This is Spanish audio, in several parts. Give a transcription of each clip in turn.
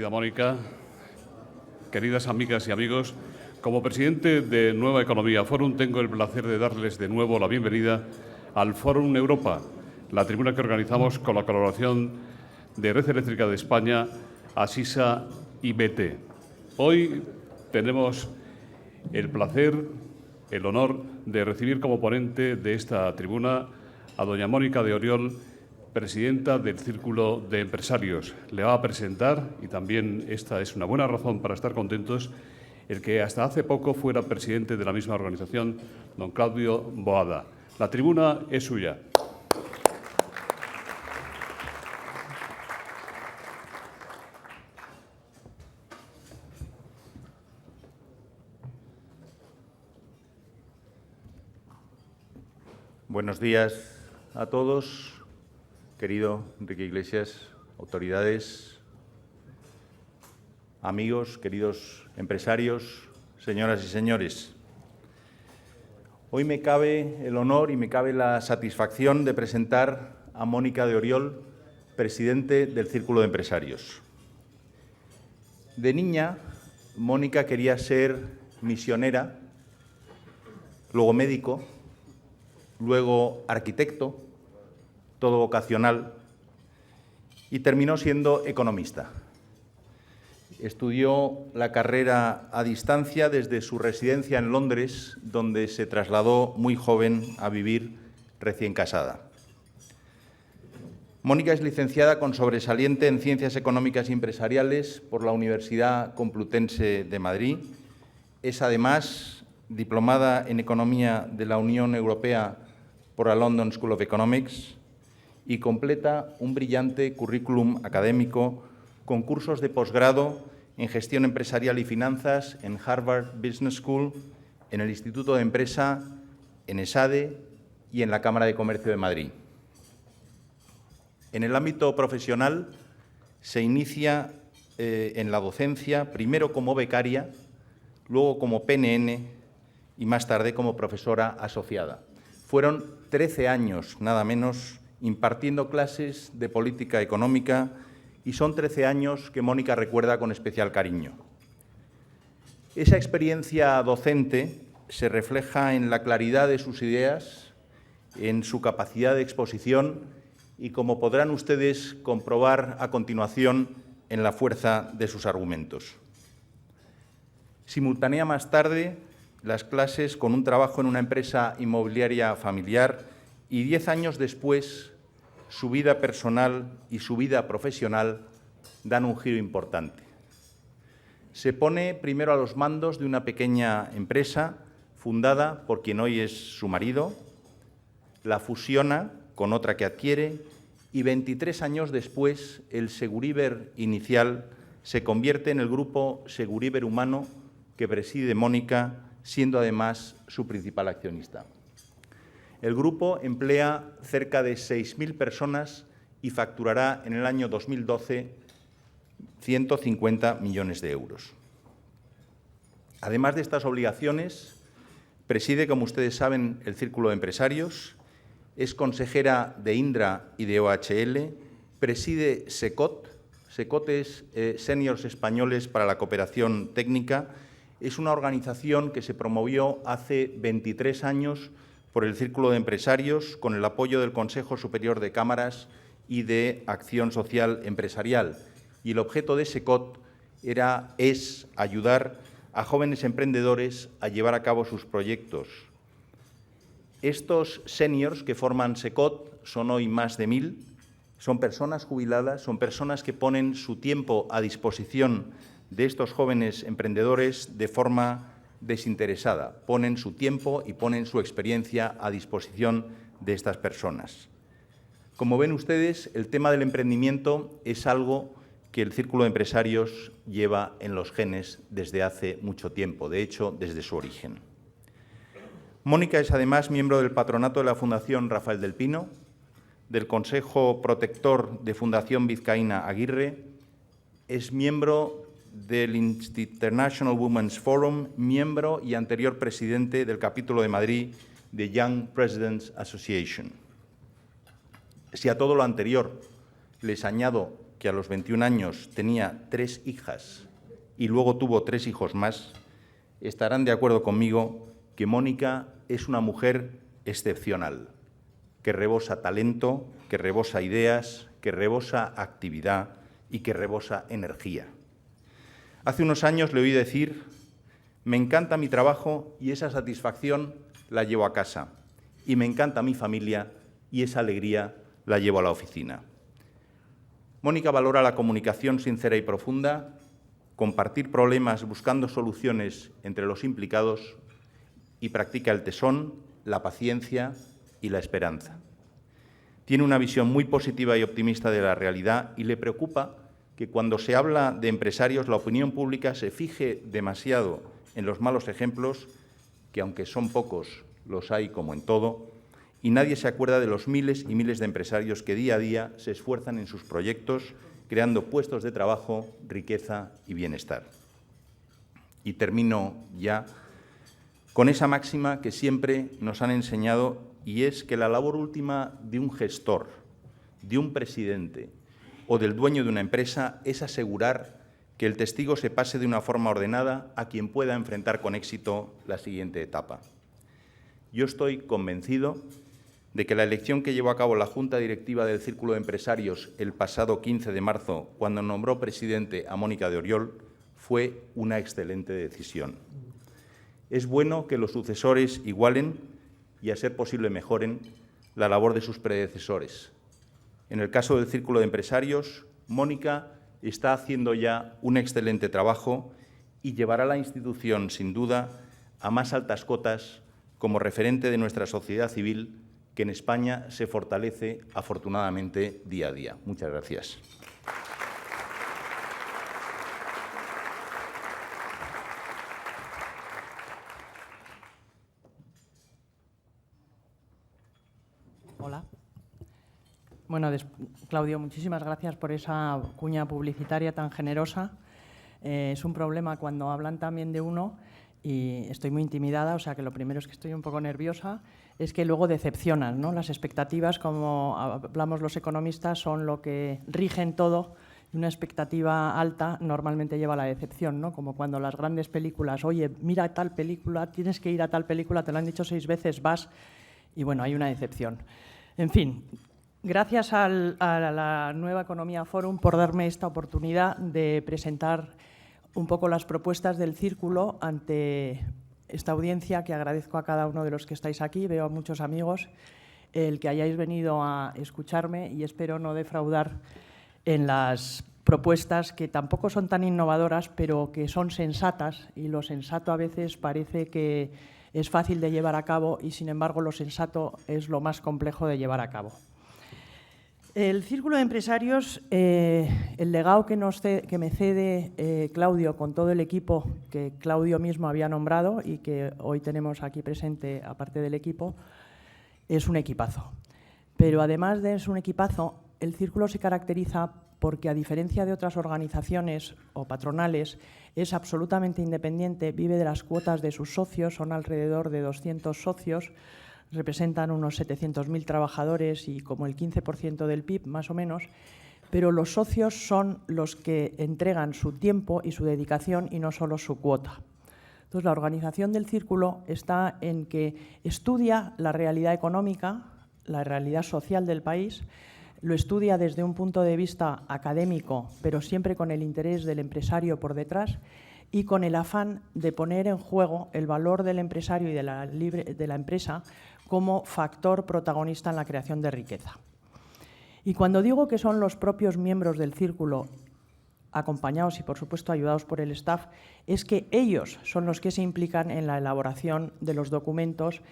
querida Mónica, queridas amigas y amigos, como presidente de Nueva Economía Forum tengo el placer de darles de nuevo la bienvenida al Forum Europa, la tribuna que organizamos con la colaboración de Red Eléctrica de España, Asisa y BT. Hoy tenemos el placer, el honor de recibir como ponente de esta tribuna a doña Mónica de Oriol, presidenta del Círculo de Empresarios. Le va a presentar, y también esta es una buena razón para estar contentos, el que hasta hace poco fuera presidente de la misma organización, don Claudio Boada. La tribuna es suya. Buenos días a todos, querido Enrique Iglesias, autoridades, amigos, queridos empresarios, señoras y señores. Hoy me cabe el honor y me cabe la satisfacción de presentar a Mónica de Oriol, presidente del Círculo de Empresarios. De niña, Mónica quería ser misionera, luego médico, luego arquitecto, todo vocacional, y terminó siendo economista. Estudió la carrera a distancia desde su residencia en Londres, donde se trasladó muy joven a vivir recién casada. Mónica es licenciada con sobresaliente en Ciencias Económicas y Empresariales por la Universidad Complutense de Madrid. Es además diplomada en Economía de la Unión Europea por la London School of Economics y completa un brillante currículum académico con cursos de posgrado en Gestión Empresarial y Finanzas en Harvard Business School, en el Instituto de Empresa, en ESADE y en la Cámara de Comercio de Madrid. En el ámbito profesional se inicia en la docencia, primero como becaria, luego como PNN y más tarde como profesora asociada. Fueron 13 años, nada menos, impartiendo clases de política económica y son 13 años que Mónica recuerda con especial cariño. Esa experiencia docente se refleja en la claridad de sus ideas, en su capacidad de exposición y, como podrán ustedes comprobar a continuación, en la fuerza de sus argumentos. Simultánea más tarde las clases con un trabajo en una empresa inmobiliaria familiar y 10 años después su vida personal y su vida profesional dan un giro importante. Se pone primero a los mandos de una pequeña empresa fundada por quien hoy es su marido, la fusiona con otra que adquiere y 23 años después el Seguriber inicial se convierte en el grupo Seguriber Humano que preside Mónica, siendo además su principal accionista. El grupo emplea cerca de 6.000 personas y facturará en el año 2012 150 millones de euros. Además de estas obligaciones, preside, como ustedes saben, el Círculo de Empresarios, es consejera de Indra y de OHL, preside SECOT. SECOT es Seniors Españoles para la Cooperación Técnica. Es una organización que se promovió hace 23 años por el Círculo de Empresarios con el apoyo del Consejo Superior de Cámaras y de Acción Social Empresarial. Y el objeto de SECOT es ayudar a jóvenes emprendedores a llevar a cabo sus proyectos. Estos seniors que forman SECOT son hoy más de 1.000, son personas jubiladas, son personas que ponen su tiempo a disposición de estos jóvenes emprendedores de forma desinteresada. Ponen su tiempo y ponen su experiencia a disposición de estas personas. Como ven ustedes, el tema del emprendimiento es algo que el Círculo de Empresarios lleva en los genes desde hace mucho tiempo, de hecho, desde su origen. Mónica es además miembro del patronato de la Fundación Rafael del Pino, del Consejo Protector de Fundación Vizcaína Aguirre, es miembro del International Women's Forum, miembro y anterior presidente del capítulo de Madrid de Young Presidents Association. Si a todo lo anterior les añado que a los 21 años tenía 3 hijas y luego tuvo 3 hijos más, estarán de acuerdo conmigo que Mónica es una mujer excepcional, que rebosa talento, que rebosa ideas, que rebosa actividad y que rebosa energía. Hace unos años le oí decir: me encanta mi trabajo y esa satisfacción la llevo a casa, y me encanta mi familia y esa alegría la llevo a la oficina. Mónica valora la comunicación sincera y profunda, compartir problemas buscando soluciones entre los implicados y practica el tesón, la paciencia y la esperanza. Tiene una visión muy positiva y optimista de la realidad y le preocupa que cuando se habla de empresarios la opinión pública se fije demasiado en los malos ejemplos, que aunque son pocos, los hay como en todo, y nadie se acuerda de los miles y miles de empresarios que día a día se esfuerzan en sus proyectos, creando puestos de trabajo, riqueza y bienestar. Y termino ya con esa máxima que siempre nos han enseñado, y es que la labor última de un gestor, de un presidente o del dueño de una empresa es asegurar que el testigo se pase de una forma ordenada a quien pueda enfrentar con éxito la siguiente etapa. Yo estoy convencido de que la elección que llevó a cabo la Junta Directiva del Círculo de Empresarios el pasado 15 de marzo, cuando nombró presidente a Mónica de Oriol, fue una excelente decisión. Es bueno que los sucesores igualen y, a ser posible, mejoren la labor de sus predecesores. En el caso del Círculo de Empresarios, Mónica está haciendo ya un excelente trabajo y llevará a la institución, sin duda, a más altas cotas como referente de nuestra sociedad civil, que en España se fortalece, afortunadamente, día a día. Muchas gracias. Hola. Bueno, Claudio, muchísimas gracias por esa cuña publicitaria tan generosa. Es un problema cuando hablan también de uno y estoy muy intimidada, o sea que lo primero es que estoy un poco nerviosa, es que luego decepcionan, ¿no? Las expectativas, como hablamos los economistas, son lo que rigen todo, y una expectativa alta normalmente lleva a la decepción, ¿no? Como cuando las grandes películas, oye, mira tal película, tienes que ir a tal película, te lo han dicho 6 veces, vas, y bueno, hay una decepción. En fin, gracias a la Nueva Economía Forum por darme esta oportunidad de presentar un poco las propuestas del Círculo ante esta audiencia, que agradezco a cada uno de los que estáis aquí. Veo a muchos amigos, el que hayáis venido a escucharme, y espero no defraudar en las propuestas, que tampoco son tan innovadoras, pero que son sensatas, y lo sensato a veces parece que es fácil de llevar a cabo y, sin embargo, lo sensato es lo más complejo de llevar a cabo. El Círculo de Empresarios, el legado que me cede Claudio con todo el equipo que Claudio mismo había nombrado y que hoy tenemos aquí presente, aparte del equipo, es un equipazo. Pero además de ser un equipazo, el Círculo se caracteriza porque, a diferencia de otras organizaciones o patronales, es absolutamente independiente, vive de las cuotas de sus socios, son alrededor de 200 socios, representan unos 700.000 trabajadores y como el 15% del PIB, más o menos, pero los socios son los que entregan su tiempo y su dedicación y no solo su cuota. Entonces, la organización del Círculo está en que estudia la realidad económica, la realidad social del país, lo estudia desde un punto de vista académico, pero siempre con el interés del empresario por detrás y con el afán de poner en juego el valor del empresario y de la empresa como factor protagonista en la creación de riqueza. Y cuando digo que son los propios miembros del Círculo, acompañados y, por supuesto, ayudados por el staff, es que ellos son los que se implican en la elaboración de los documentos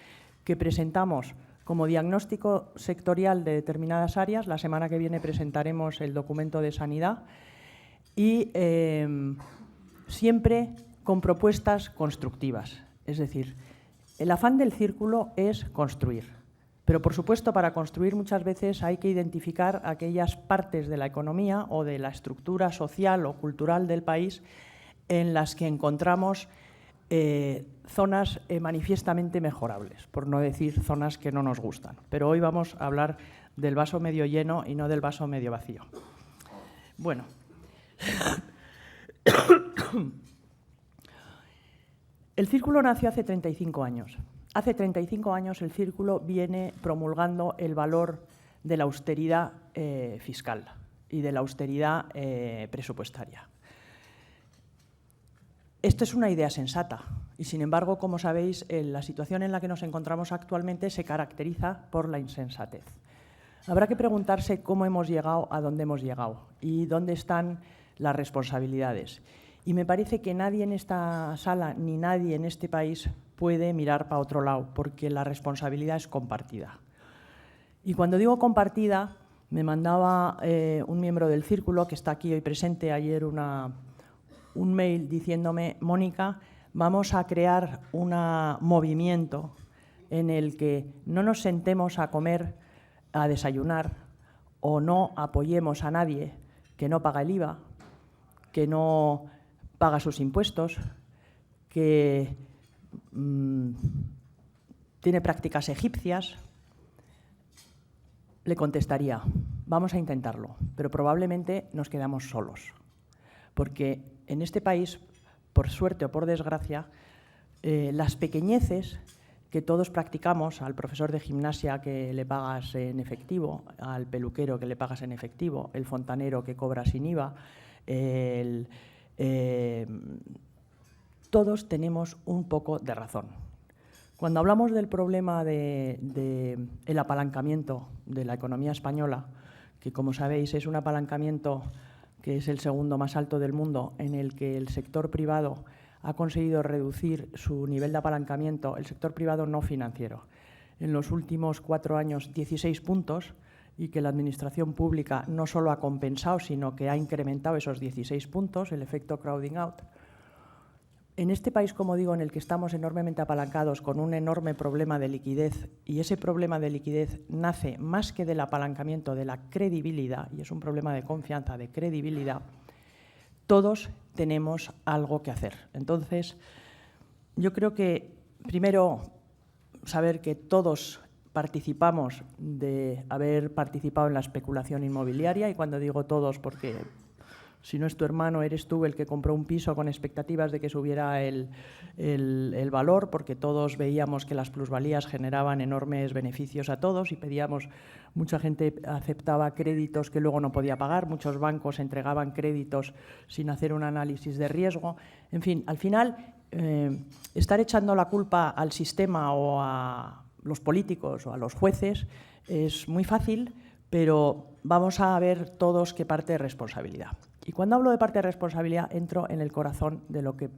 que presentamos como diagnóstico sectorial de determinadas áreas. La semana que viene presentaremos el documento de sanidad y siempre con propuestas constructivas. Es decir, el afán del Círculo es construir, pero, por supuesto, para construir muchas veces hay que identificar aquellas partes de la economía o de la estructura social o cultural del país en las que encontramos zonas manifiestamente mejorables, por no decir zonas que no nos gustan. Pero hoy vamos a hablar del vaso medio lleno y no del vaso medio vacío. Bueno. El Círculo nació hace 35 años. Hace 35 años el Círculo viene promulgando el valor de la austeridad fiscal y de la austeridad presupuestaria. Esto es una idea sensata y, sin embargo, como sabéis, la situación en la que nos encontramos actualmente se caracteriza por la insensatez. Habrá que preguntarse cómo hemos llegado a dónde hemos llegado y dónde están las responsabilidades. Y me parece que nadie en esta sala ni nadie en este país puede mirar para otro lado, porque la responsabilidad es compartida. Y cuando digo compartida, me mandaba un miembro del Círculo, que está aquí hoy presente, ayer un mail diciéndome: Mónica, vamos a crear un movimiento en el que no nos sentemos a comer, a desayunar, o no apoyemos a nadie que no paga el IVA, que no paga sus impuestos, que tiene prácticas egipcias. Le contestaría: vamos a intentarlo, pero probablemente nos quedamos solos, porque en este país, por suerte o por desgracia, las pequeñeces que todos practicamos, al profesor de gimnasia que le pagas en efectivo, al peluquero que le pagas en efectivo, el fontanero que cobra sin IVA, todos tenemos un poco de razón. Cuando hablamos del problema del apalancamiento de la economía española, que como sabéis es un apalancamiento que es el segundo más alto del mundo, en el que el sector privado ha conseguido reducir su nivel de apalancamiento, el sector privado no financiero, en los últimos 4 años 16 puntos, y que la administración pública no solo ha compensado, sino que ha incrementado esos 16 puntos, el efecto crowding out. En este país, como digo, en el que estamos enormemente apalancados con un enorme problema de liquidez, y ese problema de liquidez nace más que del apalancamiento, de la credibilidad, y es un problema de confianza, de credibilidad, todos tenemos algo que hacer. Entonces, yo creo que primero saber que todos participamos de haber participado en la especulación inmobiliaria, y cuando digo todos, porque si no es tu hermano, eres tú el que compró un piso con expectativas de que subiera el valor, porque todos veíamos que las plusvalías generaban enormes beneficios a todos y pedíamos, mucha gente aceptaba créditos que luego no podía pagar, muchos bancos entregaban créditos sin hacer un análisis de riesgo. En fin, al final, estar echando la culpa al sistema o a los políticos o a los jueces es muy fácil, pero vamos a ver todos qué parte de responsabilidad. Y cuando hablo de parte de responsabilidad, entro en el corazón de lo que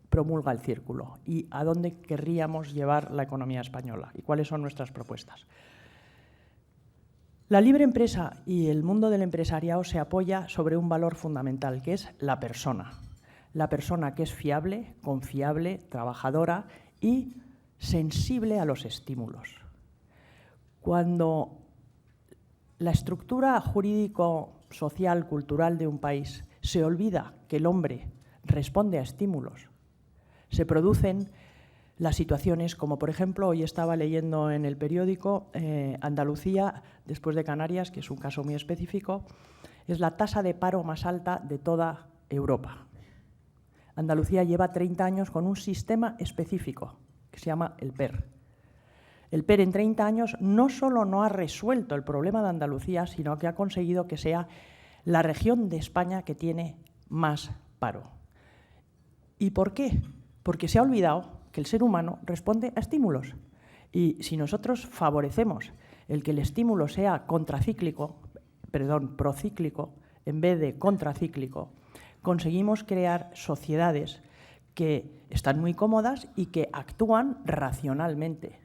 promulga el Círculo y a dónde querríamos llevar la economía española y cuáles son nuestras propuestas. La libre empresa y el mundo del empresariado se apoya sobre un valor fundamental, que es la persona. La persona que es fiable, confiable, trabajadora y sensible a los estímulos. Cuando la estructura jurídico-social, cultural de un país se olvida que el hombre responde a estímulos, se producen las situaciones como, por ejemplo, hoy estaba leyendo en el periódico, Andalucía, después de Canarias, que es un caso muy específico, es la tasa de paro más alta de toda Europa. Andalucía lleva 30 años con un sistema específico que se llama el PER. El PER en 30 años no solo no ha resuelto el problema de Andalucía, sino que ha conseguido que sea la región de España que tiene más paro. ¿Y por qué? Porque se ha olvidado que el ser humano responde a estímulos. Y si nosotros favorecemos el que el estímulo sea procíclico, en vez de contracíclico, conseguimos crear sociedades que están muy cómodas y que actúan racionalmente.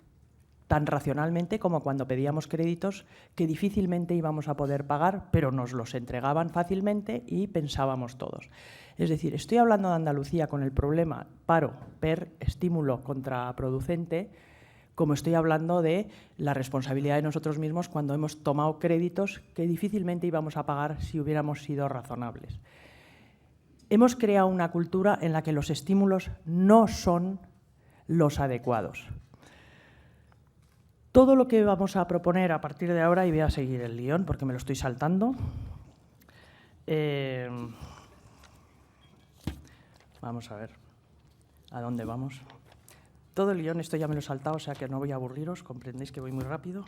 Tan racionalmente como cuando pedíamos créditos que difícilmente íbamos a poder pagar, pero nos los entregaban fácilmente y pensábamos todos. Es decir, estoy hablando de Andalucía con el problema paro, PER, estímulo contraproducente, como estoy hablando de la responsabilidad de nosotros mismos cuando hemos tomado créditos que difícilmente íbamos a pagar si hubiéramos sido razonables. Hemos creado una cultura en la que los estímulos no son los adecuados. Todo lo que vamos a proponer a partir de ahora, y voy a seguir el guión porque me lo estoy saltando, Vamos a ver a dónde vamos. Todo el guión, esto ya me lo he saltado, o sea que no voy a aburriros, comprendéis que voy muy rápido.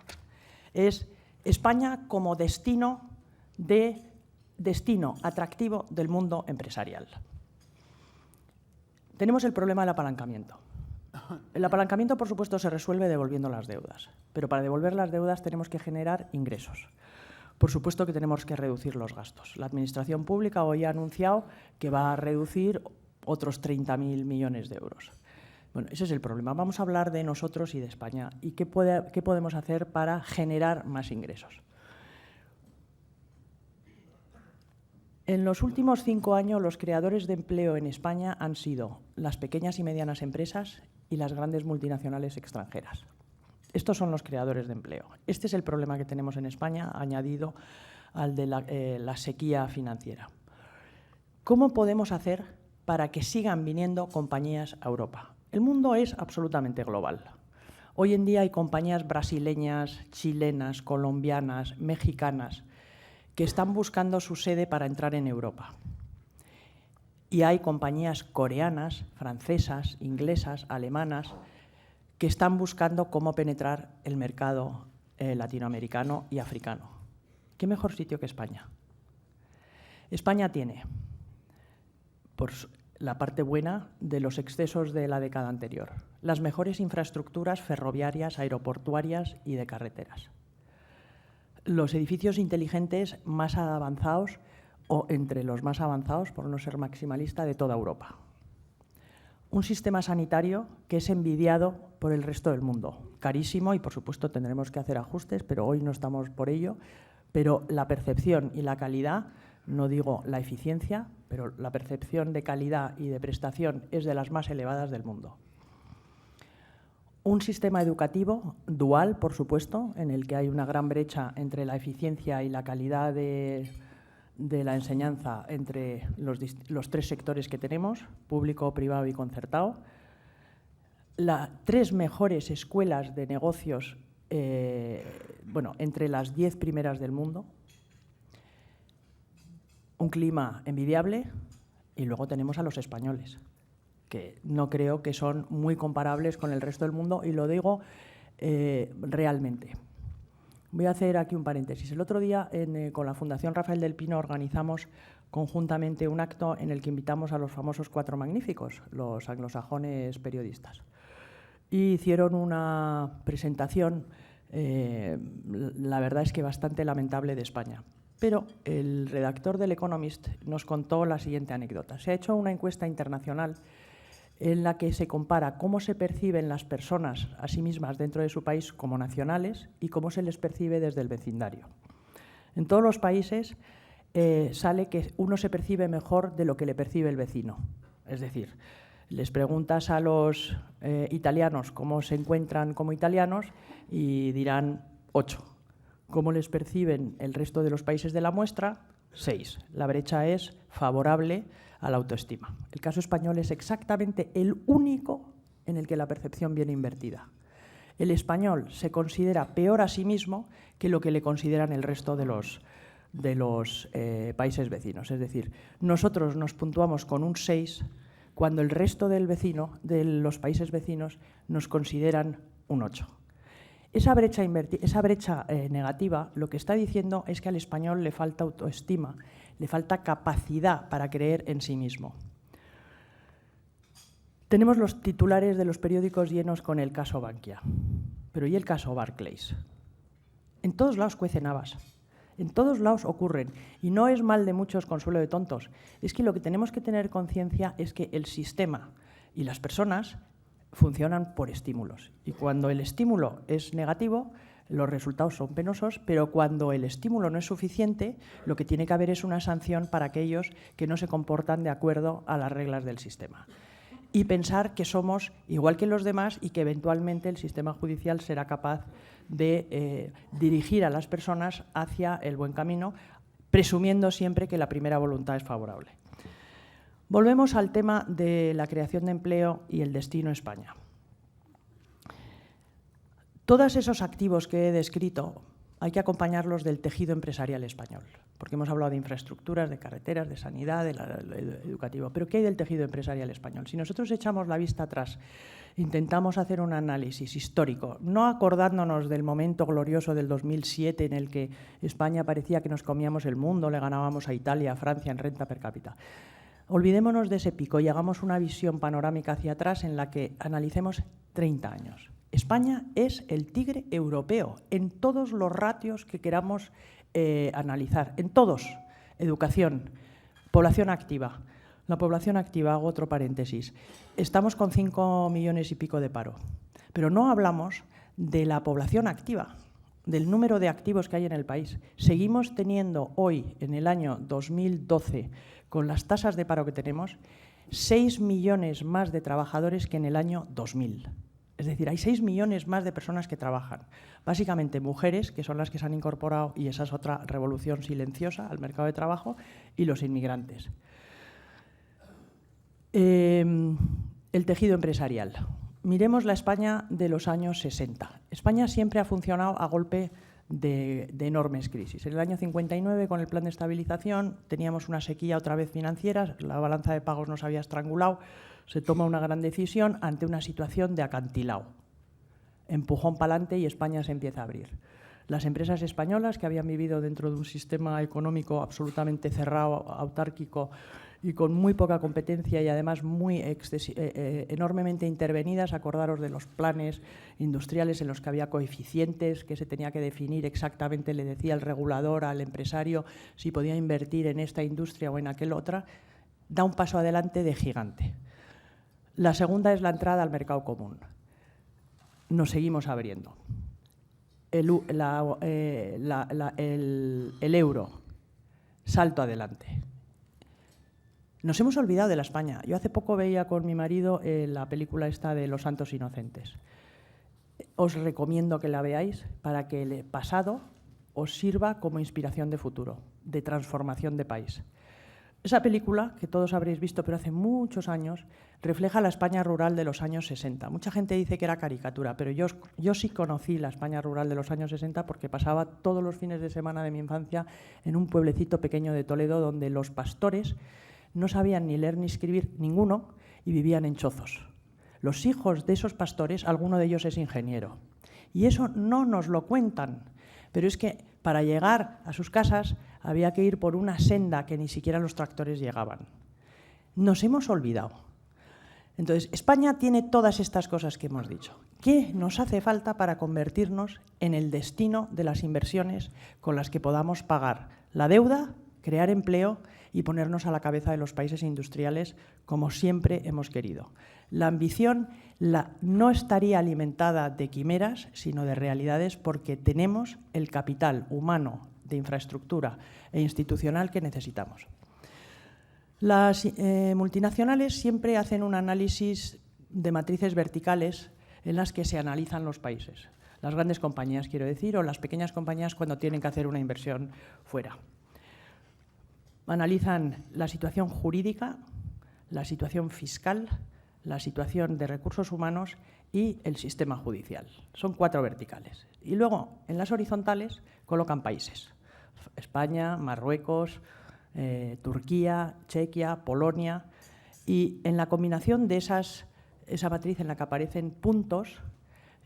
Es España como destino atractivo del mundo empresarial. Tenemos el problema del apalancamiento. El apalancamiento, por supuesto, se resuelve devolviendo las deudas, pero para devolver las deudas tenemos que generar ingresos. Por supuesto que tenemos que reducir los gastos. La Administración Pública hoy ha anunciado que va a reducir otros 30.000 millones de euros. Bueno, ese es el problema. Vamos a hablar de nosotros y de España y qué podemos hacer para generar más ingresos. En los últimos 5 años, los creadores de empleo en España han sido las pequeñas y medianas empresas y las grandes multinacionales extranjeras. Estos son los creadores de empleo. Este es el problema que tenemos en España, añadido al de la sequía financiera. ¿Cómo podemos hacer para que sigan viniendo compañías a Europa? El mundo es absolutamente global. Hoy en día hay compañías brasileñas, chilenas, colombianas, mexicanas, que están buscando su sede para entrar en Europa. Y hay compañías coreanas, francesas, inglesas, alemanas, que están buscando cómo penetrar el mercado latinoamericano y africano. ¿Qué mejor sitio que España? España tiene, por la parte buena de los excesos de la década anterior, las mejores infraestructuras ferroviarias, aeroportuarias y de carreteras. Los edificios inteligentes más avanzados o entre los más avanzados, por no ser maximalista, de toda Europa. Un sistema sanitario que es envidiado por el resto del mundo. Carísimo y, por supuesto, tendremos que hacer ajustes, pero hoy no estamos por ello. Pero la percepción y la calidad, no digo la eficiencia, pero la percepción de calidad y de prestación es de las más elevadas del mundo. Un sistema educativo dual, por supuesto, en el que hay una gran brecha entre la eficiencia y la calidad de la enseñanza entre los 3 sectores que tenemos, público, privado y concertado. 3 mejores escuelas de negocios, entre las 10 primeras del mundo. Un clima envidiable y luego tenemos a los españoles, que no creo que son muy comparables con el resto del mundo y lo digo realmente. Voy a hacer aquí un paréntesis. El otro día con la Fundación Rafael del Pino organizamos conjuntamente un acto en el que invitamos a los famosos 4 magníficos, los anglosajones periodistas. Y hicieron una presentación, la verdad es que bastante lamentable de España. Pero el redactor del Economist nos contó la siguiente anécdota. Se ha hecho una encuesta internacional en la que se compara cómo se perciben las personas a sí mismas dentro de su país como nacionales y cómo se les percibe desde el vecindario. En todos los países sale que uno se percibe mejor de lo que le percibe el vecino. Es decir, les preguntas a los italianos cómo se encuentran como italianos y dirán 8. ¿Cómo les perciben el resto de los países de la muestra? 6. La brecha es favorable a la autoestima. El caso español es exactamente el único en el que la percepción viene invertida. El español se considera peor a sí mismo que lo que le consideran el resto de los países vecinos. Es decir, nosotros nos puntuamos con un 6 cuando el resto de los países vecinos nos consideran un 8. Esa brecha negativa lo que está diciendo es que al español le falta autoestima, le falta capacidad para creer en sí mismo. Tenemos los titulares de los periódicos llenos con el caso Bankia, pero ¿y el caso Barclays? En todos lados cuecen habas, en todos lados ocurren, y no es mal de muchos consuelo de tontos. Es que lo que tenemos que tener conciencia es que el sistema y las personas funcionan por estímulos. Y cuando el estímulo es negativo, los resultados son penosos, pero cuando el estímulo no es suficiente, lo que tiene que haber es una sanción para aquellos que no se comportan de acuerdo a las reglas del sistema. Y pensar que somos igual que los demás y que eventualmente el sistema judicial será capaz de dirigir a las personas hacia el buen camino, presumiendo siempre que la primera voluntad es favorable. Volvemos al tema de la creación de empleo y el destino España. Todos esos activos que he descrito hay que acompañarlos del tejido empresarial español, porque hemos hablado de infraestructuras, de carreteras, de sanidad, de educativo. Pero ¿qué hay del tejido empresarial español? Si nosotros echamos la vista atrás, intentamos hacer un análisis histórico, no acordándonos del momento glorioso del 2007 en el que España parecía que nos comíamos el mundo, le ganábamos a Italia, a Francia en renta per cápita. Olvidémonos de ese pico y hagamos una visión panorámica hacia atrás en la que analicemos 30 años. España es el tigre europeo en todos los ratios que queramos analizar, en todos. Educación, población activa. La población activa, hago otro paréntesis, estamos con 5 millones y pico de paro, pero no hablamos de la población activa, del número de activos que hay en el país. Seguimos teniendo hoy, en el año 2012, con las tasas de paro que tenemos, 6 millones más de trabajadores que en el año 2000. Es decir, hay 6 millones más de personas que trabajan. Básicamente mujeres, que son las que se han incorporado, y esa es otra revolución silenciosa al mercado de trabajo, y los inmigrantes. El tejido empresarial. Miremos la España de los años 60. España siempre ha funcionado a golpe de enormes crisis. En el año 59, con el plan de estabilización, teníamos una sequía otra vez financiera, la balanza de pagos nos había estrangulado, se toma una gran decisión ante una situación de acantilado. Empujón para adelante y España se empieza a abrir. Las empresas españolas, que habían vivido dentro de un sistema económico absolutamente cerrado, autárquico y con muy poca competencia y además enormemente intervenidas, acordaros de los planes industriales en los que había coeficientes que se tenía que definir exactamente, le decía el regulador al empresario si podía invertir en esta industria o en aquel otra, da un paso adelante de gigante. La segunda es la entrada al mercado común. Nos seguimos abriendo. El euro, salto adelante. Nos hemos olvidado de la España. Yo hace poco veía con mi marido la película esta de Los Santos Inocentes. Os recomiendo que la veáis para que el pasado os sirva como inspiración de futuro, de transformación de país. Esa película, que todos habréis visto, pero hace muchos años, refleja la España rural de los años 60. Mucha gente dice que era caricatura, pero yo sí conocí la España rural de los años 60 porque pasaba todos los fines de semana de mi infancia en un pueblecito pequeño de Toledo donde los pastores no sabían ni leer ni escribir ninguno y vivían en chozos. Los hijos de esos pastores, alguno de ellos es ingeniero. Y eso no nos lo cuentan, pero es que para llegar a sus casas había que ir por una senda que ni siquiera los tractores llegaban. Nos hemos olvidado. Entonces, España tiene todas estas cosas que hemos dicho. ¿Qué nos hace falta para convertirnos en el destino de las inversiones con las que podamos pagar la deuda, crear empleo y ponernos a la cabeza de los países industriales como siempre hemos querido? La ambición no estaría alimentada de quimeras, sino de realidades, porque tenemos el capital humano, de infraestructura e institucional que necesitamos. Las multinacionales siempre hacen un análisis de matrices verticales en las que se analizan los países. Las grandes compañías, quiero decir, o las pequeñas compañías cuando tienen que hacer una inversión fuera. Analizan la situación jurídica, la situación fiscal, la situación de recursos humanos y el sistema judicial. Son 4 verticales. Y luego, en las horizontales, colocan países. España, Marruecos, Turquía, Chequia, Polonia. Y en la combinación de esa matriz en la que aparecen puntos,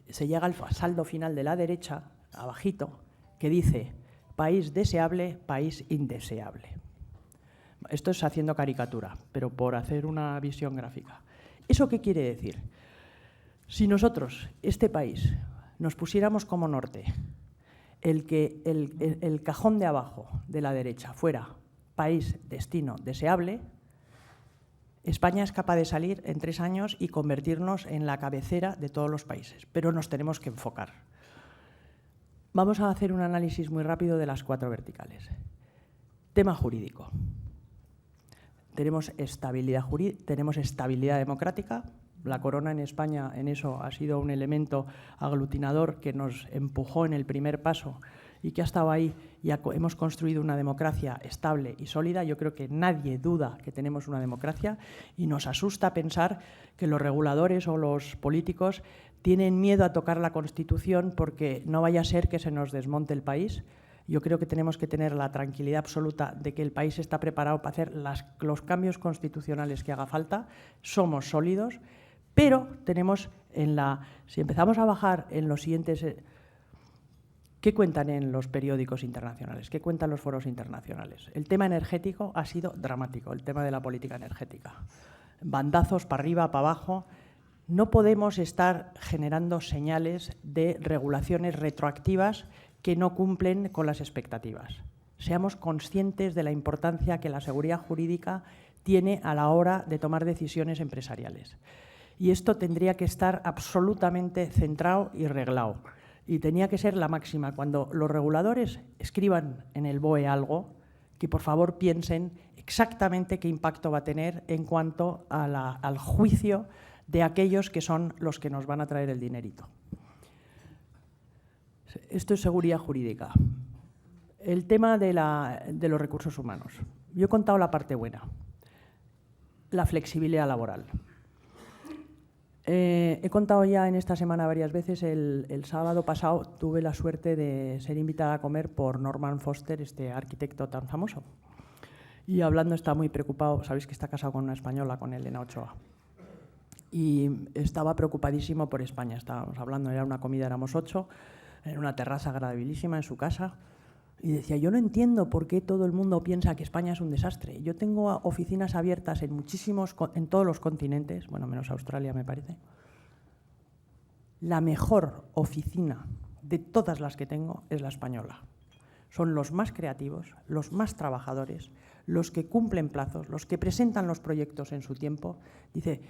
se llega al saldo final de la derecha, abajito, que dice país deseable, país indeseable. Esto es haciendo caricatura, pero por hacer una visión gráfica. ¿Eso qué quiere decir? Si nosotros, este país, nos pusiéramos como norte el cajón de abajo de la derecha fuera país, destino, deseable, España es capaz de salir en 3 años y convertirnos en la cabecera de todos los países, pero nos tenemos que enfocar. Vamos a hacer un análisis muy rápido de las 4 verticales. Tema jurídico. Tenemos estabilidad democrática. La corona en España en eso ha sido un elemento aglutinador que nos empujó en el primer paso y que ha estado ahí y hemos construido una democracia estable y sólida. Yo creo que nadie duda que tenemos una democracia y nos asusta pensar que los reguladores o los políticos tienen miedo a tocar la Constitución porque no vaya a ser que se nos desmonte el país. Yo creo que tenemos que tener la tranquilidad absoluta de que el país está preparado para hacer los cambios constitucionales que haga falta. Somos sólidos, pero tenemos si empezamos a bajar en los siguientes... ¿Qué cuentan en los periódicos internacionales? ¿Qué cuentan los foros internacionales? El tema energético ha sido dramático, el tema de la política energética. Bandazos para arriba, para abajo. No podemos estar generando señales de regulaciones retroactivas que no cumplen con las expectativas. Seamos conscientes de la importancia que la seguridad jurídica tiene a la hora de tomar decisiones empresariales. Y esto tendría que estar absolutamente centrado y reglado. Y tenía que ser la máxima. Cuando los reguladores escriban en el BOE algo, que por favor piensen exactamente qué impacto va a tener en cuanto al juicio de aquellos que son los que nos van a traer el dinerito. Esto es seguridad jurídica. El tema de los recursos humanos. Yo he contado la parte buena, la flexibilidad laboral. He contado ya en esta semana varias veces, el sábado pasado tuve la suerte de ser invitada a comer por Norman Foster, este arquitecto tan famoso. Y hablando, está muy preocupado, sabéis que está casado con una española, con Elena Ochoa. Y estaba preocupadísimo por España, estábamos hablando, era una comida, éramos 8, en una terraza agradabilísima en su casa. Y decía, yo no entiendo por qué todo el mundo piensa que España es un desastre. Yo tengo oficinas abiertas en todos los continentes, bueno, menos Australia me parece. La mejor oficina de todas las que tengo es la española. Son los más creativos, los más trabajadores, los que cumplen plazos, los que presentan los proyectos en su tiempo. Dice,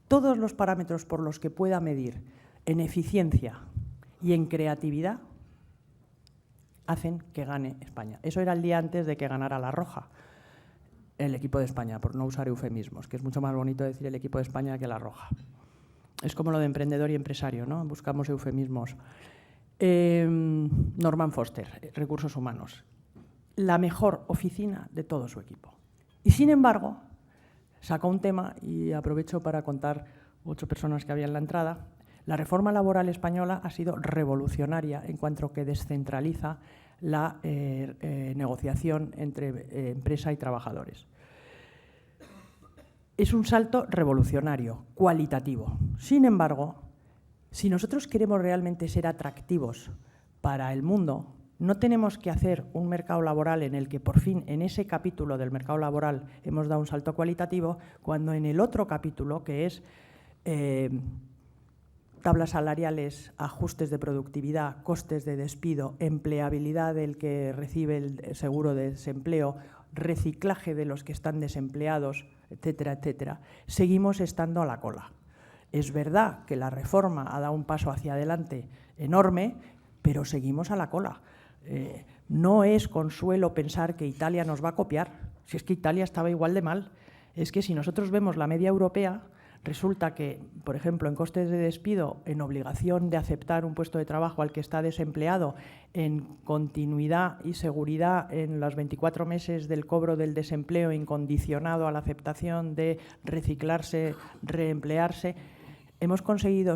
todos los parámetros por los que pueda medir en eficiencia y en creatividad hacen que gane España. Eso era el día antes de que ganara La Roja, el equipo de España, por no usar eufemismos, que es mucho más bonito decir el equipo de España que La Roja. Es como lo de emprendedor y empresario, ¿no? Buscamos eufemismos. Norman Foster, recursos humanos. La mejor oficina de todo su equipo. Y sin embargo, sacó un tema, y aprovecho para contar 8 personas que había en la entrada. La reforma laboral española ha sido revolucionaria en cuanto que descentraliza la negociación entre empresa y trabajadores. Es un salto revolucionario, cualitativo. Sin embargo, si nosotros queremos realmente ser atractivos para el mundo, no tenemos que hacer un mercado laboral en el que por fin en ese capítulo del mercado laboral hemos dado un salto cualitativo, cuando en el otro capítulo, que es tablas salariales, ajustes de productividad, costes de despido, empleabilidad del que recibe el seguro de desempleo, reciclaje de los que están desempleados, etcétera, etcétera, seguimos estando a la cola. Es verdad que la reforma ha dado un paso hacia adelante enorme, pero seguimos a la cola. No es consuelo pensar que Italia nos va a copiar, si es que Italia estaba igual de mal. Es que si nosotros vemos la media europea, resulta que, por ejemplo, en costes de despido, en obligación de aceptar un puesto de trabajo al que está desempleado, en continuidad y seguridad en los 24 meses del cobro del desempleo, incondicionado a la aceptación de reciclarse, reemplearse, hemos conseguido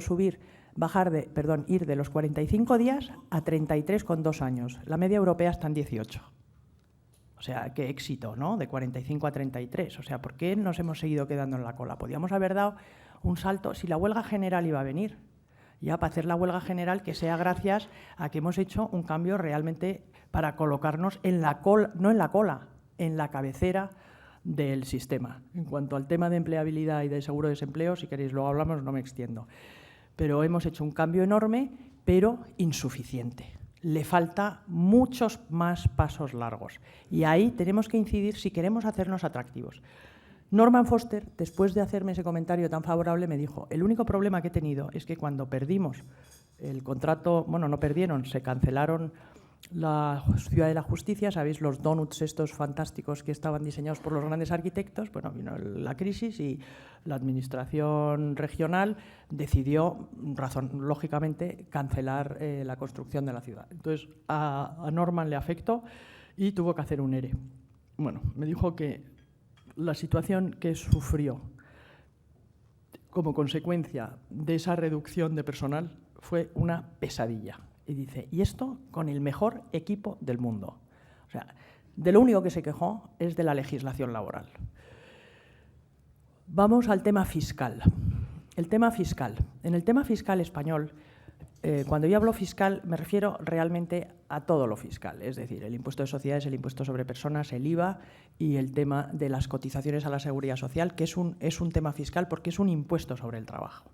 ir de los 45 días a 33 con 2 años. La media europea está en 18. O sea, qué éxito, ¿no? De 45 a 33. O sea, ¿por qué nos hemos seguido quedando en la cola? Podíamos haber dado un salto. Si la huelga general iba a venir, ya para hacer la huelga general, que sea gracias a que hemos hecho un cambio realmente para colocarnos en la cola, no en la cola, en la cabecera del sistema. En cuanto al tema de empleabilidad y de seguro de desempleo, si queréis luego hablamos, no me extiendo. Pero hemos hecho un cambio enorme, pero insuficiente. Le falta muchos más pasos largos. Y ahí tenemos que incidir si queremos hacernos atractivos. Norman Foster, después de hacerme ese comentario tan favorable, me dijo, el único problema que he tenido es que cuando perdimos el contrato, bueno, no perdieron, se cancelaron la ciudad de la justicia, sabéis los donuts estos fantásticos que estaban diseñados por los grandes arquitectos. Bueno, vino la crisis y la administración regional decidió, lógicamente, cancelar la construcción de la ciudad. Entonces, a Norman le afectó y tuvo que hacer un ERE. Bueno, me dijo que la situación que sufrió como consecuencia de esa reducción de personal fue una pesadilla. Y dice, y esto con el mejor equipo del mundo. O sea, de lo único que se quejó es de la legislación laboral. Vamos al tema fiscal. El tema fiscal. En el tema fiscal español, cuando yo hablo fiscal, me refiero realmente a todo lo fiscal, es decir, el impuesto de sociedades, el impuesto sobre personas, el IVA y el tema de las cotizaciones a la seguridad social, que es un tema fiscal porque es un impuesto sobre el trabajo.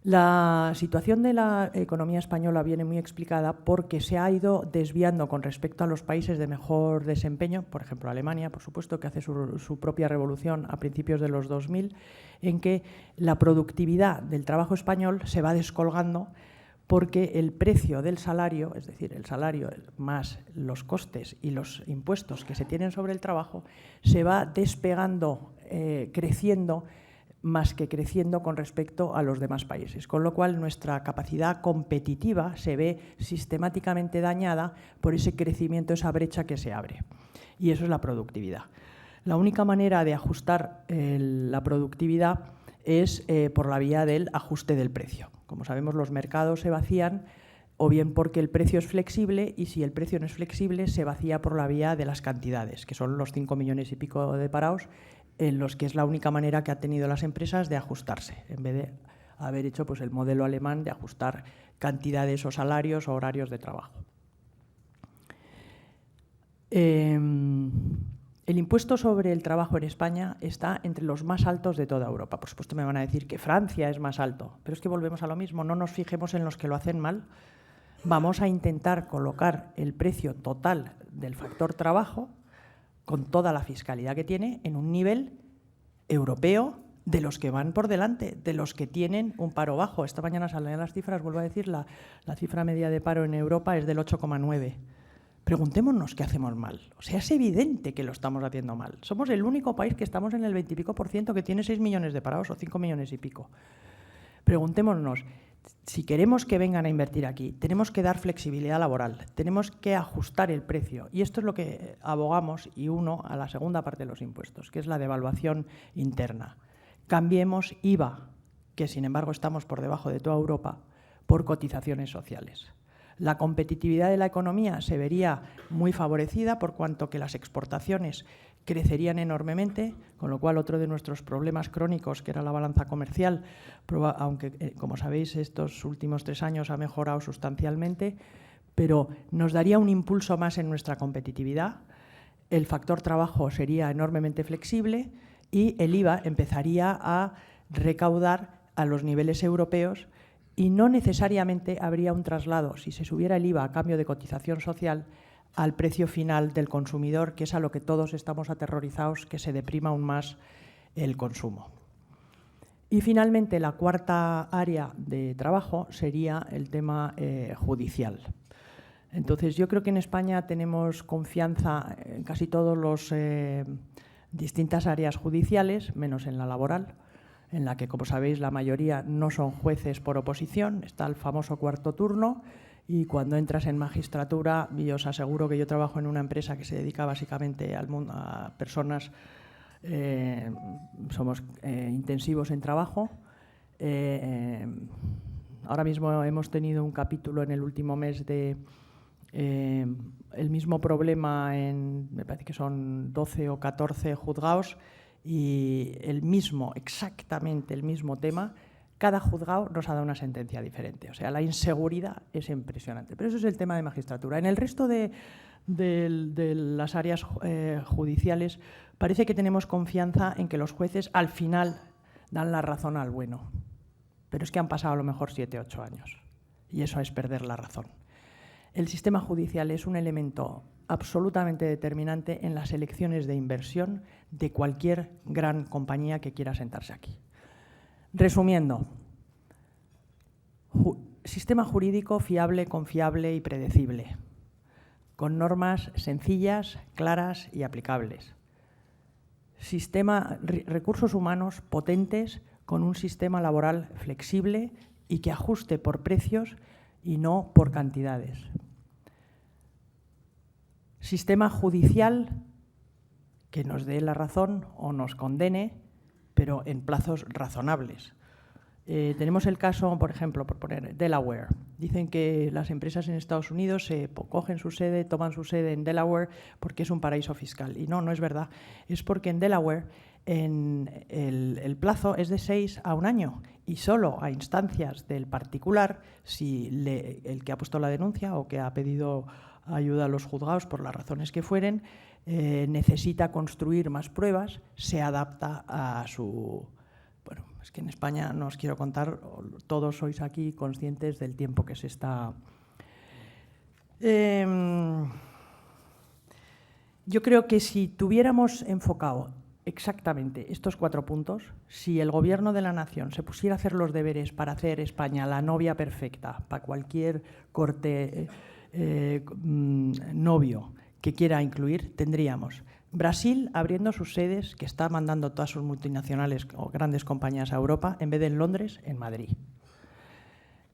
La situación de la economía española viene muy explicada porque se ha ido desviando con respecto a los países de mejor desempeño, por ejemplo Alemania, por supuesto, que hace su propia revolución a principios de los 2000, en que la productividad del trabajo español se va descolgando porque el precio del salario, es decir, el salario más los costes y los impuestos que se tienen sobre el trabajo, se va despegando, creciendo, más que creciendo con respecto a los demás países, con lo cual nuestra capacidad competitiva se ve sistemáticamente dañada por ese crecimiento, esa brecha que se abre. Y eso es la productividad. La única manera de ajustar la productividad es por la vía del ajuste del precio. Como sabemos, los mercados se vacían o bien porque el precio es flexible, y si el precio no es flexible se vacía por la vía de las cantidades, que son los 5 millones y pico de parados, en los que es la única manera que han tenido las empresas de ajustarse, en vez de haber hecho pues, el modelo alemán de ajustar cantidades o salarios o horarios de trabajo. El impuesto sobre el trabajo en España está entre los más altos de toda Europa. Por supuesto me van a decir que Francia es más alto, pero es que volvemos a lo mismo, no nos fijemos en los que lo hacen mal. Vamos a intentar colocar el precio total del factor trabajo con toda la fiscalidad que tiene, en un nivel europeo de los que van por delante, de los que tienen un paro bajo. Esta mañana salían las cifras, vuelvo a decir, la cifra media de paro en Europa es del 8,9. Preguntémonos qué hacemos mal. O sea, es evidente que lo estamos haciendo mal. Somos el único país que estamos en el 20 y pico % que tiene 6 millones de parados o 5 millones y pico. Preguntémonos, si queremos que vengan a invertir aquí, tenemos que dar flexibilidad laboral, tenemos que ajustar el precio. Y esto es lo que abogamos y uno a la segunda parte de los impuestos, que es la devaluación interna. Cambiemos IVA, que sin embargo estamos por debajo de toda Europa, por cotizaciones sociales. La competitividad de la economía se vería muy favorecida por cuanto que las exportaciones crecerían enormemente, con lo cual otro de nuestros problemas crónicos, que era la balanza comercial, aunque como sabéis estos últimos 3 años ha mejorado sustancialmente, pero nos daría un impulso más en nuestra competitividad, el factor trabajo sería enormemente flexible y el IVA empezaría a recaudar a los niveles europeos y no necesariamente habría un traslado, si se subiera el IVA a cambio de cotización social, al precio final del consumidor, que es a lo que todos estamos aterrorizados, que se deprima aún más el consumo. Y finalmente, la cuarta área de trabajo sería el tema judicial. Entonces, yo creo que en España tenemos confianza en casi todas las distintas áreas judiciales, menos en la laboral, en la que, como sabéis, la mayoría no son jueces por oposición, está el famoso cuarto turno. Y cuando entras en magistratura, yo os aseguro que yo trabajo en una empresa que se dedica básicamente al mundo, a personas, somos intensivos en trabajo. Ahora mismo hemos tenido un capítulo en el último mes de el mismo problema me parece que son 12 o 14 juzgados y exactamente el mismo tema. Cada juzgado nos ha dado una sentencia diferente. O sea, la inseguridad es impresionante. Pero eso es el tema de magistratura. En el resto de las áreas judiciales parece que tenemos confianza en que los jueces al final dan la razón al bueno. Pero es que han pasado a lo mejor 7 o 8 años. Y eso es perder la razón. El sistema judicial es un elemento absolutamente determinante en las elecciones de inversión de cualquier gran compañía que quiera sentarse aquí. Resumiendo, sistema jurídico fiable, confiable y predecible. con normas sencillas, claras y aplicables. Recursos humanos potentes con un sistema laboral flexible y que ajuste por precios y no por cantidades. Sistema judicial que nos dé la razón o nos condene, pero en plazos razonables. Tenemos el caso, por ejemplo, por poner Delaware. Dicen que las empresas en Estados Unidos cogen su sede, toman su sede en Delaware porque es un paraíso fiscal. Y no, no es verdad. Es porque en Delaware el plazo es de 6 a 1 año y solo a instancias del particular, si el que ha puesto la denuncia o que ha pedido ayuda a los juzgados por las razones que fueren, necesita construir más pruebas, se adapta a su... Bueno, es que en España no os quiero contar, todos sois aquí conscientes del tiempo que se está... Yo creo que si tuviéramos enfocado exactamente estos 4 puntos, si el Gobierno de la Nación se pusiera a hacer los deberes para hacer España la novia perfecta para cualquier corte novio que quiera incluir, tendríamos Brasil abriendo sus sedes, que está mandando todas sus multinacionales o grandes compañías a Europa, en vez de en Londres, en Madrid.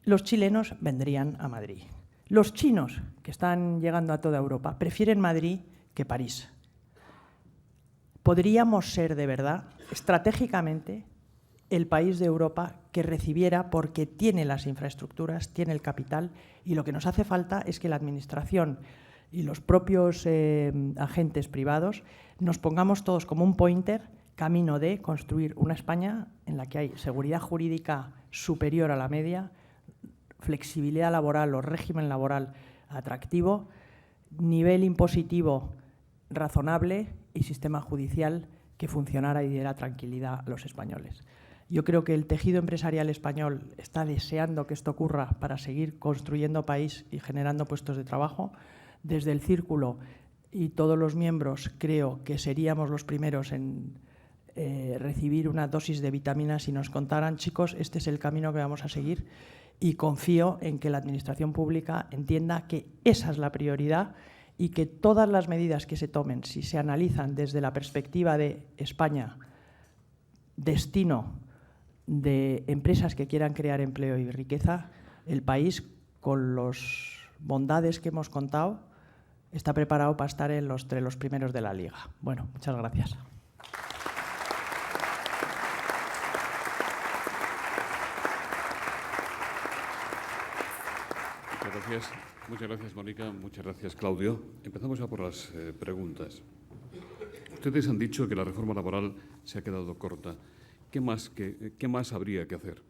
Los chilenos vendrían a Madrid. Los chinos, que están llegando a toda Europa, prefieren Madrid que París. Podríamos ser, de verdad, estratégicamente, el país de Europa que recibiera, porque tiene las infraestructuras, tiene el capital, y lo que nos hace falta es que la Administración y los propios agentes privados nos pongamos todos como un pointer camino de construir una España en la que hay seguridad jurídica superior a la media, flexibilidad laboral o régimen laboral atractivo, nivel impositivo razonable y sistema judicial que funcionara y diera tranquilidad a los españoles. Yo creo que el tejido empresarial español está deseando que esto ocurra para seguir construyendo país y generando puestos de trabajo. Desde el Círculo y todos los miembros creo que seríamos los primeros en recibir una dosis de vitaminas si nos contaran, chicos, este es el camino que vamos a seguir, y confío en que la Administración pública entienda que esa es la prioridad y que todas las medidas que se tomen, si se analizan desde la perspectiva de España, destino de empresas que quieran crear empleo y riqueza, el país, con las bondades que hemos contado, está preparado para estar entre los primeros de la Liga. Bueno, muchas gracias. Muchas gracias, Mónica. Muchas gracias, Claudio. Empezamos ya por las preguntas. Ustedes han dicho que la reforma laboral se ha quedado corta. ¿Qué más habría que hacer?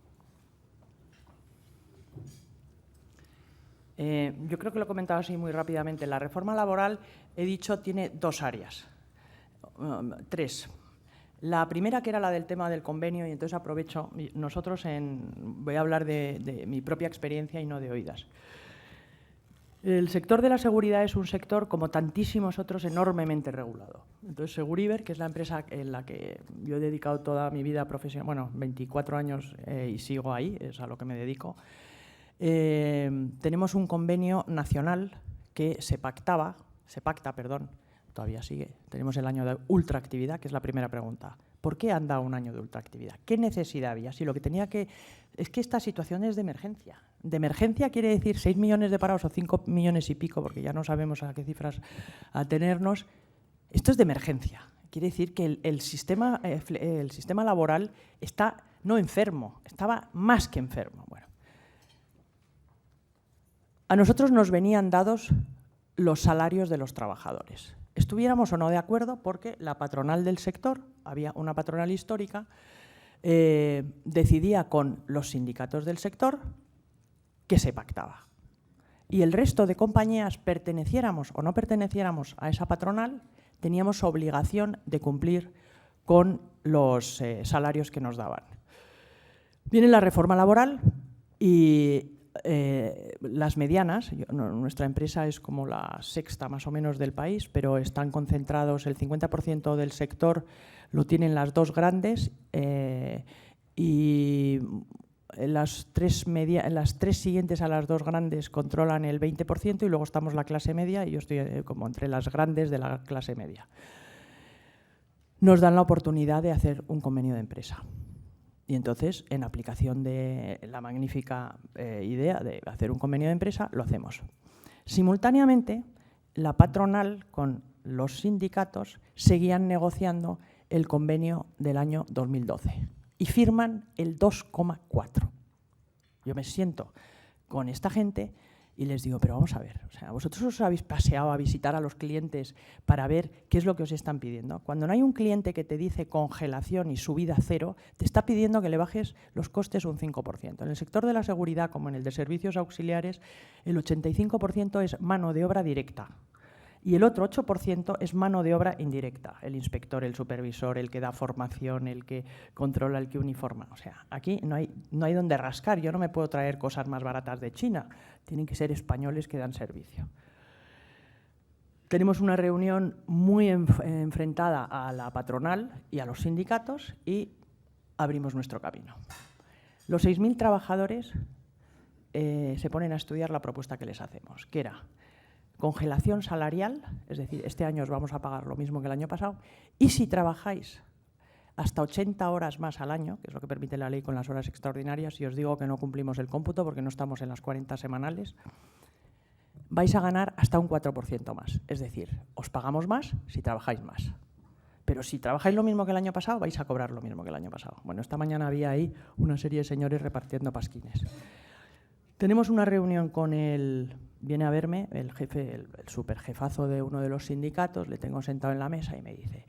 Yo creo que lo he comentado así muy rápidamente. La reforma laboral, he dicho, tiene 2 áreas, 3. La primera, que era la del tema del convenio, y entonces aprovecho, voy a hablar de mi propia experiencia y no de oídas. El sector de la seguridad es un sector, como tantísimos otros, enormemente regulado. Entonces, Seguriber, que es la empresa en la que yo he dedicado toda mi vida profesional, bueno, 24 años y sigo ahí, es a lo que me dedico, tenemos un convenio nacional que se pacta, todavía sigue. Tenemos el año de ultraactividad, que es la primera pregunta. ¿Por qué han dado un año de ultraactividad? ¿Qué necesidad había? Si lo que tenía que... Es que esta situación es de emergencia. De emergencia quiere decir 6 millones de parados o 5 millones y pico, porque ya no sabemos a qué cifras atenernos. Esto es de emergencia. Quiere decir que el sistema laboral está no enfermo, estaba más que enfermo. Bueno. A nosotros nos venían dados los salarios de los trabajadores. Estuviéramos o no de acuerdo, porque la patronal del sector, había una patronal histórica, decidía con los sindicatos del sector que se pactaba. Y el resto de compañías, perteneciéramos o no perteneciéramos a esa patronal, teníamos obligación de cumplir con los salarios que nos daban. Viene la reforma laboral y las medianas, nuestra empresa es como la 6ª más o menos del país, pero están concentrados, el 50% del sector lo tienen las 2 grandes y las tres siguientes a las dos grandes controlan el 20% y luego estamos la clase media y yo estoy como entre las grandes de la clase media. Nos dan la oportunidad de hacer un convenio de empresa. Y entonces, en aplicación de la magnífica idea de hacer un convenio de empresa, lo hacemos. Simultáneamente, la patronal con los sindicatos seguían negociando el convenio del año 2012 y firman el 2,4. Yo me siento con esta gente y les digo, pero vamos a ver, o sea, vosotros os habéis paseado a visitar a los clientes para ver qué es lo que os están pidiendo. Cuando no hay un cliente que te dice congelación y subida cero, te está pidiendo que le bajes los costes un 5%. En el sector de la seguridad, como en el de servicios auxiliares, el 85% es mano de obra directa. Y el otro 8% es mano de obra indirecta, el inspector, el supervisor, el que da formación, el que controla, el que uniforma. O sea, aquí no hay donde rascar. Yo no me puedo traer cosas más baratas de China. Tienen que ser españoles que dan servicio. Tenemos una reunión muy enfrentada a la patronal y a los sindicatos y abrimos nuestro camino. Los 6.000 trabajadores se ponen a estudiar la propuesta que les hacemos, que era congelación salarial, es decir, este año os vamos a pagar lo mismo que el año pasado, y si trabajáis hasta 80 horas más al año, que es lo que permite la ley con las horas extraordinarias, y os digo que no cumplimos el cómputo porque no estamos en las 40 semanales, vais a ganar hasta un 4% más. Es decir, os pagamos más si trabajáis más. Pero si trabajáis lo mismo que el año pasado, vais a cobrar lo mismo que el año pasado. Bueno, esta mañana había ahí una serie de señores repartiendo pasquines. Tenemos una reunión con viene a verme el jefe, el superjefazo de uno de los sindicatos, le tengo sentado en la mesa y me dice,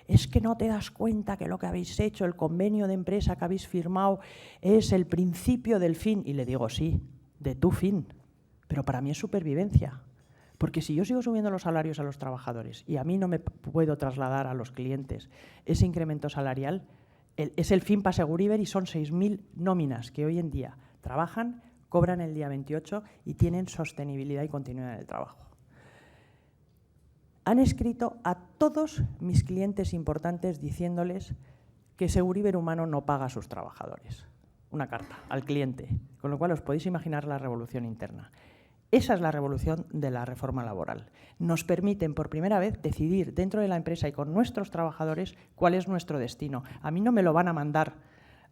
es que no te das cuenta que lo que habéis hecho, el convenio de empresa que habéis firmado, es el principio del fin. Y le digo, sí, de tu fin, pero para mí es supervivencia. Porque si yo sigo subiendo los salarios a los trabajadores y a mí no me puedo trasladar a los clientes ese incremento salarial, es el fin para Seguriber y son 6.000 nóminas que hoy en día trabajan, cobran el día 28 y tienen sostenibilidad y continuidad en el trabajo. Han escrito a todos mis clientes importantes diciéndoles que Seguriber Humano no paga a sus trabajadores. Una carta al cliente, con lo cual os podéis imaginar la revolución interna. Esa es la revolución de la reforma laboral. Nos permiten por primera vez decidir dentro de la empresa y con nuestros trabajadores cuál es nuestro destino. A mí no me lo van a mandar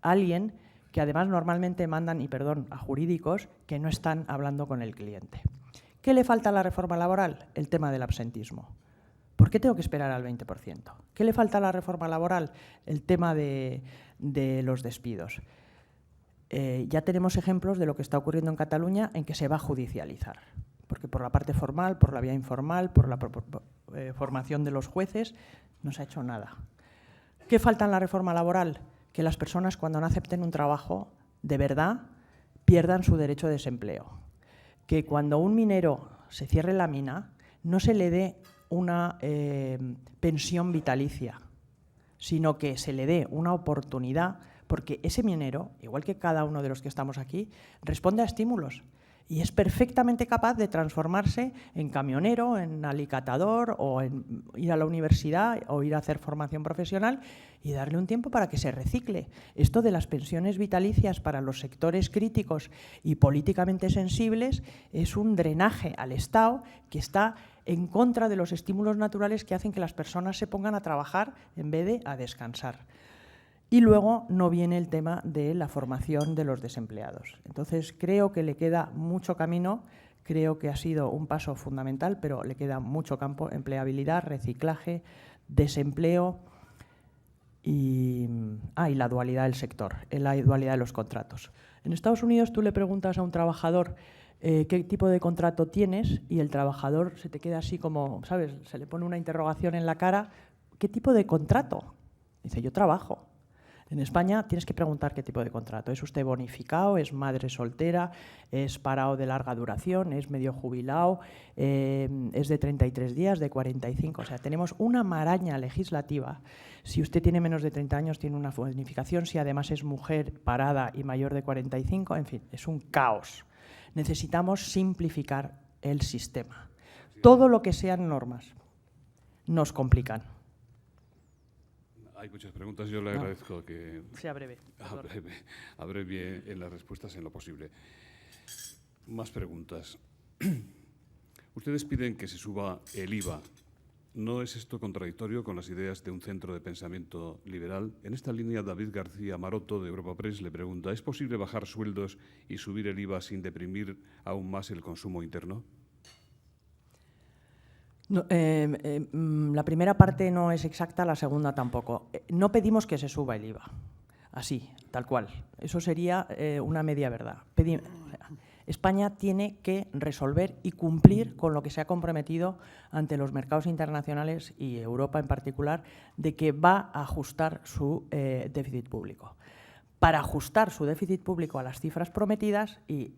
a alguien que además normalmente mandan, y perdón, a jurídicos que no están hablando con el cliente. ¿Qué le falta a la reforma laboral? El tema del absentismo. ¿Por qué tengo que esperar al 20%? ¿Qué le falta a la reforma laboral? El tema de los despidos. Ya tenemos ejemplos de lo que está ocurriendo en Cataluña en que se va a judicializar, porque por la parte formal, por la vía informal, por la formación de los jueces, no se ha hecho nada. ¿Qué falta en la reforma laboral? Que las personas cuando no acepten un trabajo, de verdad, pierdan su derecho de desempleo. Que cuando un minero se cierre la mina, no se le dé una pensión vitalicia, sino que se le dé una oportunidad, porque ese minero, igual que cada uno de los que estamos aquí, responde a estímulos y es perfectamente capaz de transformarse en camionero, en alicatador o en ir a la universidad o ir a hacer formación profesional y darle un tiempo para que se recicle. Esto de las pensiones vitalicias para los sectores críticos y políticamente sensibles es un drenaje al Estado que está en contra de los estímulos naturales que hacen que las personas se pongan a trabajar en vez de a descansar. Y luego no viene el tema de la formación de los desempleados. Entonces, creo que le queda mucho camino, creo que ha sido un paso fundamental, pero le queda mucho campo: empleabilidad, reciclaje, desempleo y la dualidad del sector, la dualidad de los contratos. En Estados Unidos tú le preguntas a un trabajador qué tipo de contrato tienes y el trabajador se te queda así como, ¿sabes? Se le pone una interrogación en la cara. ¿Qué tipo de contrato? Dice, yo trabajo. En España tienes que preguntar qué tipo de contrato. ¿Es usted bonificado? ¿Es madre soltera? ¿Es parado de larga duración? ¿Es medio jubilado? ¿Es de 33 días? ¿De 45? O sea, tenemos una maraña legislativa. Si usted tiene menos de 30 años, tiene una bonificación. Si además es mujer parada y mayor de 45, en fin, es un caos. Necesitamos simplificar el sistema. Todo lo que sean normas nos complican. Hay muchas preguntas. Yo le agradezco que sea breve. Abrevie en las respuestas en lo posible. Más preguntas. Ustedes piden que se suba el IVA. ¿No es esto contradictorio con las ideas de un centro de pensamiento liberal? En esta línea, David García Maroto, de Europa Press, le pregunta: ¿es posible bajar sueldos y subir el IVA sin deprimir aún más el consumo interno? No, la primera parte no es exacta, la segunda tampoco. No pedimos que se suba el IVA, así, tal cual. Eso sería una media verdad. España tiene que resolver y cumplir con lo que se ha comprometido ante los mercados internacionales y Europa en particular, de que va a ajustar su déficit público. Para ajustar su déficit público a las cifras prometidas, y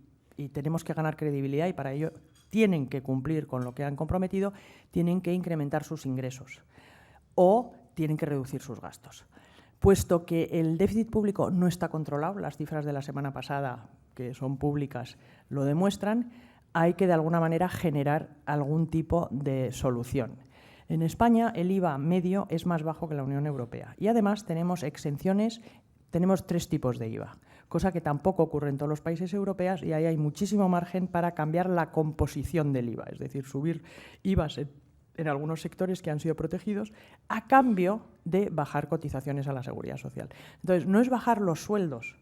tenemos que ganar credibilidad, y para ello tienen que cumplir con lo que han comprometido, tienen que incrementar sus ingresos o tienen que reducir sus gastos. Puesto que el déficit público no está controlado, las cifras de la semana pasada, que son públicas, lo demuestran, hay que de alguna manera generar algún tipo de solución. En España el IVA medio es más bajo que la Unión Europea y además tenemos exenciones, tenemos 3 tipos de IVA, cosa que tampoco ocurre en todos los países europeos, y ahí hay muchísimo margen para cambiar la composición del IVA, es decir, subir IVAs en algunos sectores que han sido protegidos a cambio de bajar cotizaciones a la Seguridad Social. Entonces, no es bajar los sueldos,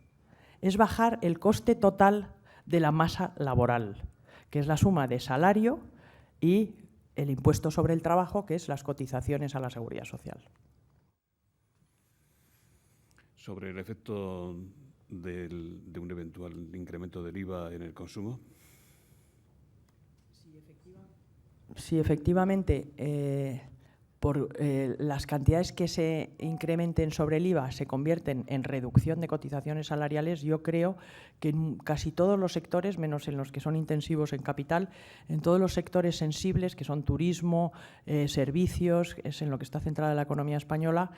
es bajar el coste total de la masa laboral, que es la suma de salario y el impuesto sobre el trabajo, que es las cotizaciones a la Seguridad Social. Sobre el efecto de un eventual incremento del IVA en el consumo. Sí, efectivamente, por las cantidades que se incrementen sobre el IVA se convierten en reducción de cotizaciones salariales. Yo creo que en casi todos los sectores, menos en los que son intensivos en capital, en todos los sectores sensibles, que son turismo, servicios, es en lo que está centrada la economía española,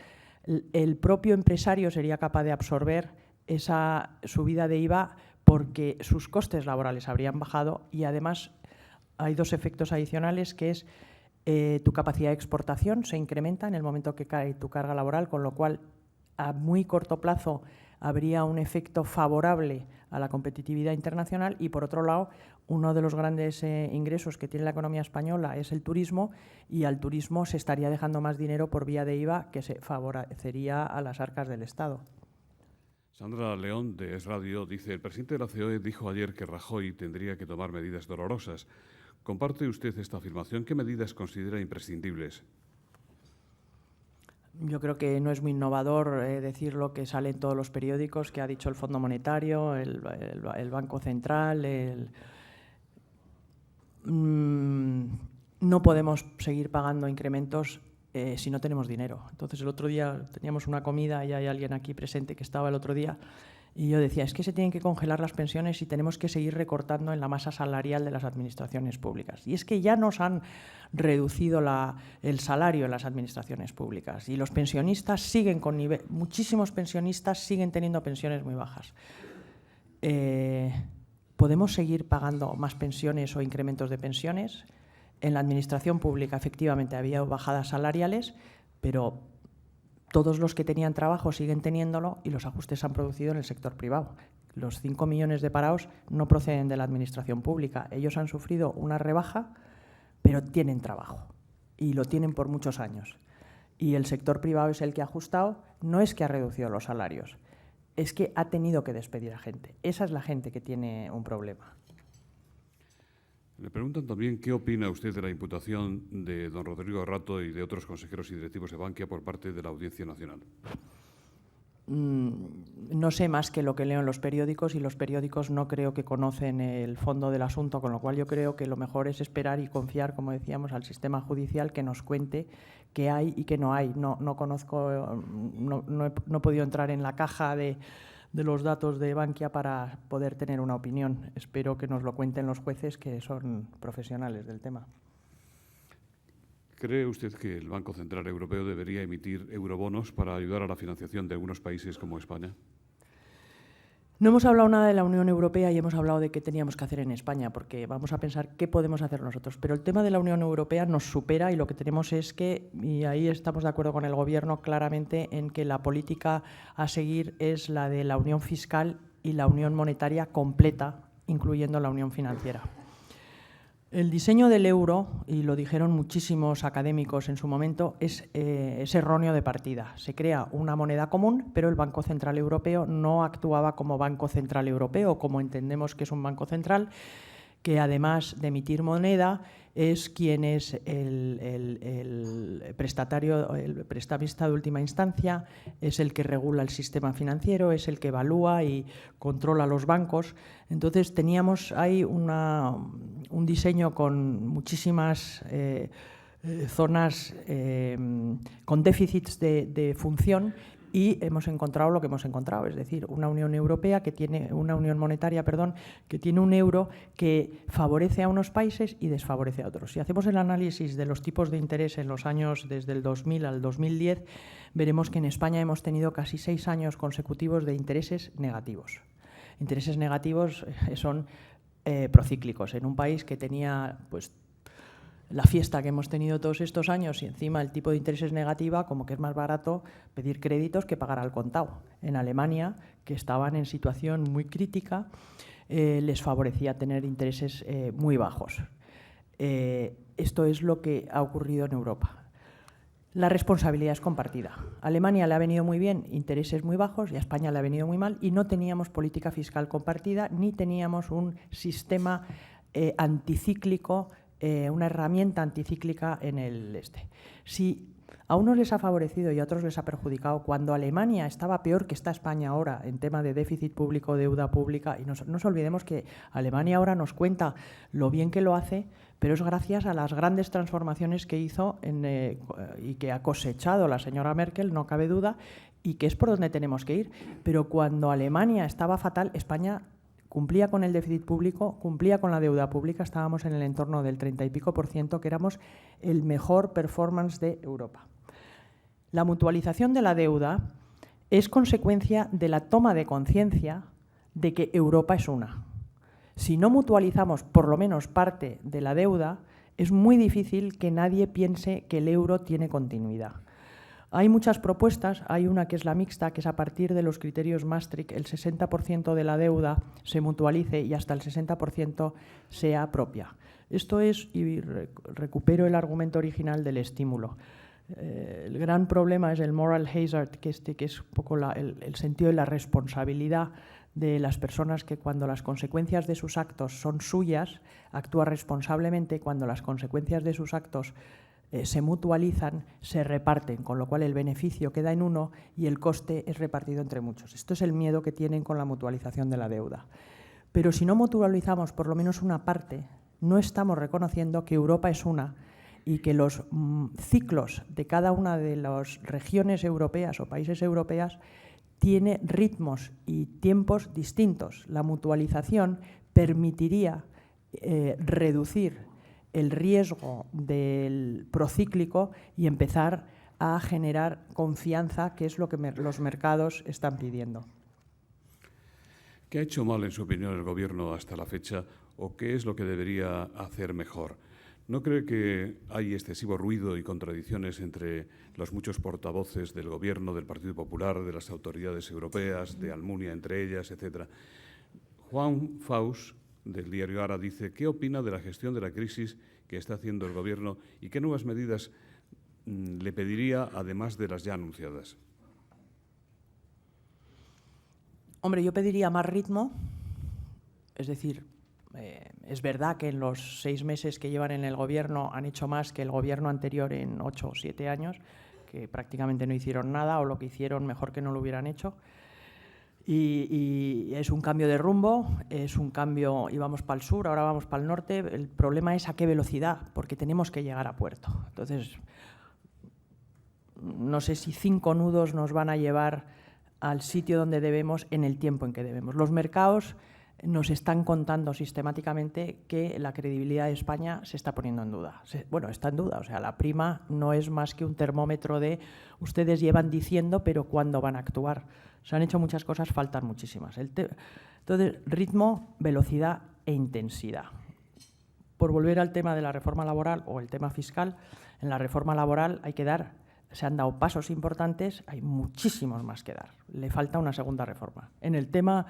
el propio empresario sería capaz de absorber esa subida de IVA porque sus costes laborales habrían bajado, y además hay 2 efectos adicionales, que es tu capacidad de exportación se incrementa en el momento que cae tu carga laboral, con lo cual a muy corto plazo habría un efecto favorable a la competitividad internacional, y por otro lado, uno de los grandes ingresos que tiene la economía española es el turismo, y al turismo se estaría dejando más dinero por vía de IVA que se favorecería a las arcas del Estado. Sandra León, de Es Radio, dice: el presidente de la COE dijo ayer que Rajoy tendría que tomar medidas dolorosas. ¿Comparte usted esta afirmación? ¿Qué medidas considera imprescindibles? Yo creo que no es muy innovador decir lo que sale en todos los periódicos, que ha dicho el Fondo Monetario, el Banco Central. No podemos seguir pagando incrementos si no tenemos dinero. Entonces, el otro día teníamos una comida y hay alguien aquí presente que estaba el otro día, y yo decía, es que se tienen que congelar las pensiones y tenemos que seguir recortando en la masa salarial de las administraciones públicas. Y es que ya nos han reducido el salario en las administraciones públicas y los pensionistas siguen con muchísimos pensionistas siguen teniendo pensiones muy bajas. ¿Podemos seguir pagando más pensiones o incrementos de pensiones? En la administración pública efectivamente había bajadas salariales, pero todos los que tenían trabajo siguen teniéndolo, y los ajustes se han producido en el sector privado. Los 5 millones de parados no proceden de la administración pública. Ellos han sufrido una rebaja, pero tienen trabajo y lo tienen por muchos años. Y el sector privado es el que ha ajustado, no es que ha reducido los salarios, es que ha tenido que despedir a gente. Esa es la gente que tiene un problema. Le preguntan también qué opina usted de la imputación de don Rodrigo Rato y de otros consejeros y directivos de Bankia por parte de la Audiencia Nacional. No sé más que lo que leo en los periódicos, y los periódicos no creo que conocen el fondo del asunto, con lo cual yo creo que lo mejor es esperar y confiar, como decíamos, al sistema judicial que nos cuente qué hay y qué no hay. No conozco, no he podido entrar en la caja de los datos de Bankia para poder tener una opinión. Espero que nos lo cuenten los jueces, que son profesionales del tema. ¿Cree usted que el Banco Central Europeo debería emitir eurobonos para ayudar a la financiación de algunos países como España? No hemos hablado nada de la Unión Europea y hemos hablado de qué teníamos que hacer en España, porque vamos a pensar qué podemos hacer nosotros. Pero el tema de la Unión Europea nos supera y lo que tenemos es que, y ahí estamos de acuerdo con el Gobierno claramente, en que la política a seguir es la de la unión fiscal y la unión monetaria completa, incluyendo la unión financiera. El diseño del euro, y lo dijeron muchísimos académicos en su momento, es erróneo de partida. Se crea una moneda común, pero el Banco Central Europeo no actuaba como Banco Central Europeo, como entendemos que es un banco central, que además de emitir moneda es quien es el prestatario, el prestamista de última instancia, es el que regula el sistema financiero, es el que evalúa y controla los bancos. Entonces teníamos ahí un diseño con muchísimas zonas con déficits de función, y hemos encontrado lo que hemos encontrado, es decir, una Unión Europea que tiene una Unión Monetaria, perdón, que tiene un euro que favorece a unos países y desfavorece a otros. Si hacemos el análisis de los tipos de interés en los años desde el 2000 al 2010, veremos que en España hemos tenido casi 6 años consecutivos de intereses negativos. Intereses negativos son procíclicos. En un país que tenía, pues, la fiesta que hemos tenido todos estos años y encima el tipo de interés es negativa, como que es más barato pedir créditos que pagar al contado. En Alemania, que estaban en situación muy crítica, les favorecía tener intereses muy bajos. Esto es lo que ha ocurrido en Europa. La responsabilidad es compartida. A Alemania le ha venido muy bien intereses muy bajos y a España le ha venido muy mal, y no teníamos política fiscal compartida ni teníamos un sistema anticíclico, una herramienta anticíclica en el este. Si a unos les ha favorecido y a otros les ha perjudicado, cuando Alemania estaba peor que está España ahora en tema de déficit público, deuda pública, y no nos olvidemos que Alemania ahora nos cuenta lo bien que lo hace, pero es gracias a las grandes transformaciones que hizo y que ha cosechado la señora Merkel, no cabe duda, y que es por donde tenemos que ir. Pero cuando Alemania estaba fatal, España cumplía con el déficit público, cumplía con la deuda pública, estábamos en el entorno del 30 y pico %, que éramos el mejor performance de Europa. La mutualización de la deuda es consecuencia de la toma de conciencia de que Europa es una. Si no mutualizamos por lo menos parte de la deuda, es muy difícil que nadie piense que el euro tiene continuidad. Hay muchas propuestas, hay una que es la mixta, que es a partir de los criterios Maastricht, el 60% de la deuda se mutualice y hasta el 60% sea propia. Esto es, y recupero el argumento original del estímulo, el gran problema es el moral hazard, que es un poco el sentido de la responsabilidad de las personas, que cuando las consecuencias de sus actos son suyas, actúa responsablemente, cuando las consecuencias de sus actos se mutualizan, se reparten, con lo cual el beneficio queda en uno y el coste es repartido entre muchos. Esto es el miedo que tienen con la mutualización de la deuda. Pero si no mutualizamos por lo menos una parte, no estamos reconociendo que Europa es una y que los ciclos de cada una de las regiones europeas o países europeas tiene ritmos y tiempos distintos. La mutualización permitiría reducir el riesgo del procíclico y empezar a generar confianza, que es lo que los mercados están pidiendo. ¿Qué ha hecho mal, en su opinión, el Gobierno hasta la fecha, o qué es lo que debería hacer mejor? ¿No cree que hay excesivo ruido y contradicciones entre los muchos portavoces del Gobierno, del Partido Popular, de las autoridades europeas, de Almunia entre ellas, etcétera? Juan Faus, del diario Ara, dice: ¿qué opina de la gestión de la crisis que está haciendo el Gobierno y qué nuevas medidas le pediría, además de las ya anunciadas? Hombre, yo pediría más ritmo, es decir, es verdad que en los 6 meses que llevan en el Gobierno han hecho más que el Gobierno anterior en 8 o 7 años, que prácticamente no hicieron nada, o lo que hicieron mejor que no lo hubieran hecho. Y es un cambio de rumbo, es un cambio, íbamos para el sur, ahora vamos para el norte. El problema es a qué velocidad, porque tenemos que llegar a puerto. Entonces, no sé si 5 nudos nos van a llevar al sitio donde debemos en el tiempo en que debemos. Los mercados nos están contando sistemáticamente que la credibilidad de España se está poniendo en duda. Bueno, está en duda, o sea, la prima no es más que un termómetro de ustedes llevan diciendo, pero ¿cuándo van a actuar? Se han hecho muchas cosas, faltan muchísimas. Entonces, ritmo, velocidad e intensidad. Por volver al tema de la reforma laboral o el tema fiscal, en la reforma laboral se han dado pasos importantes, hay muchísimos más que dar. Le falta una segunda reforma. En el tema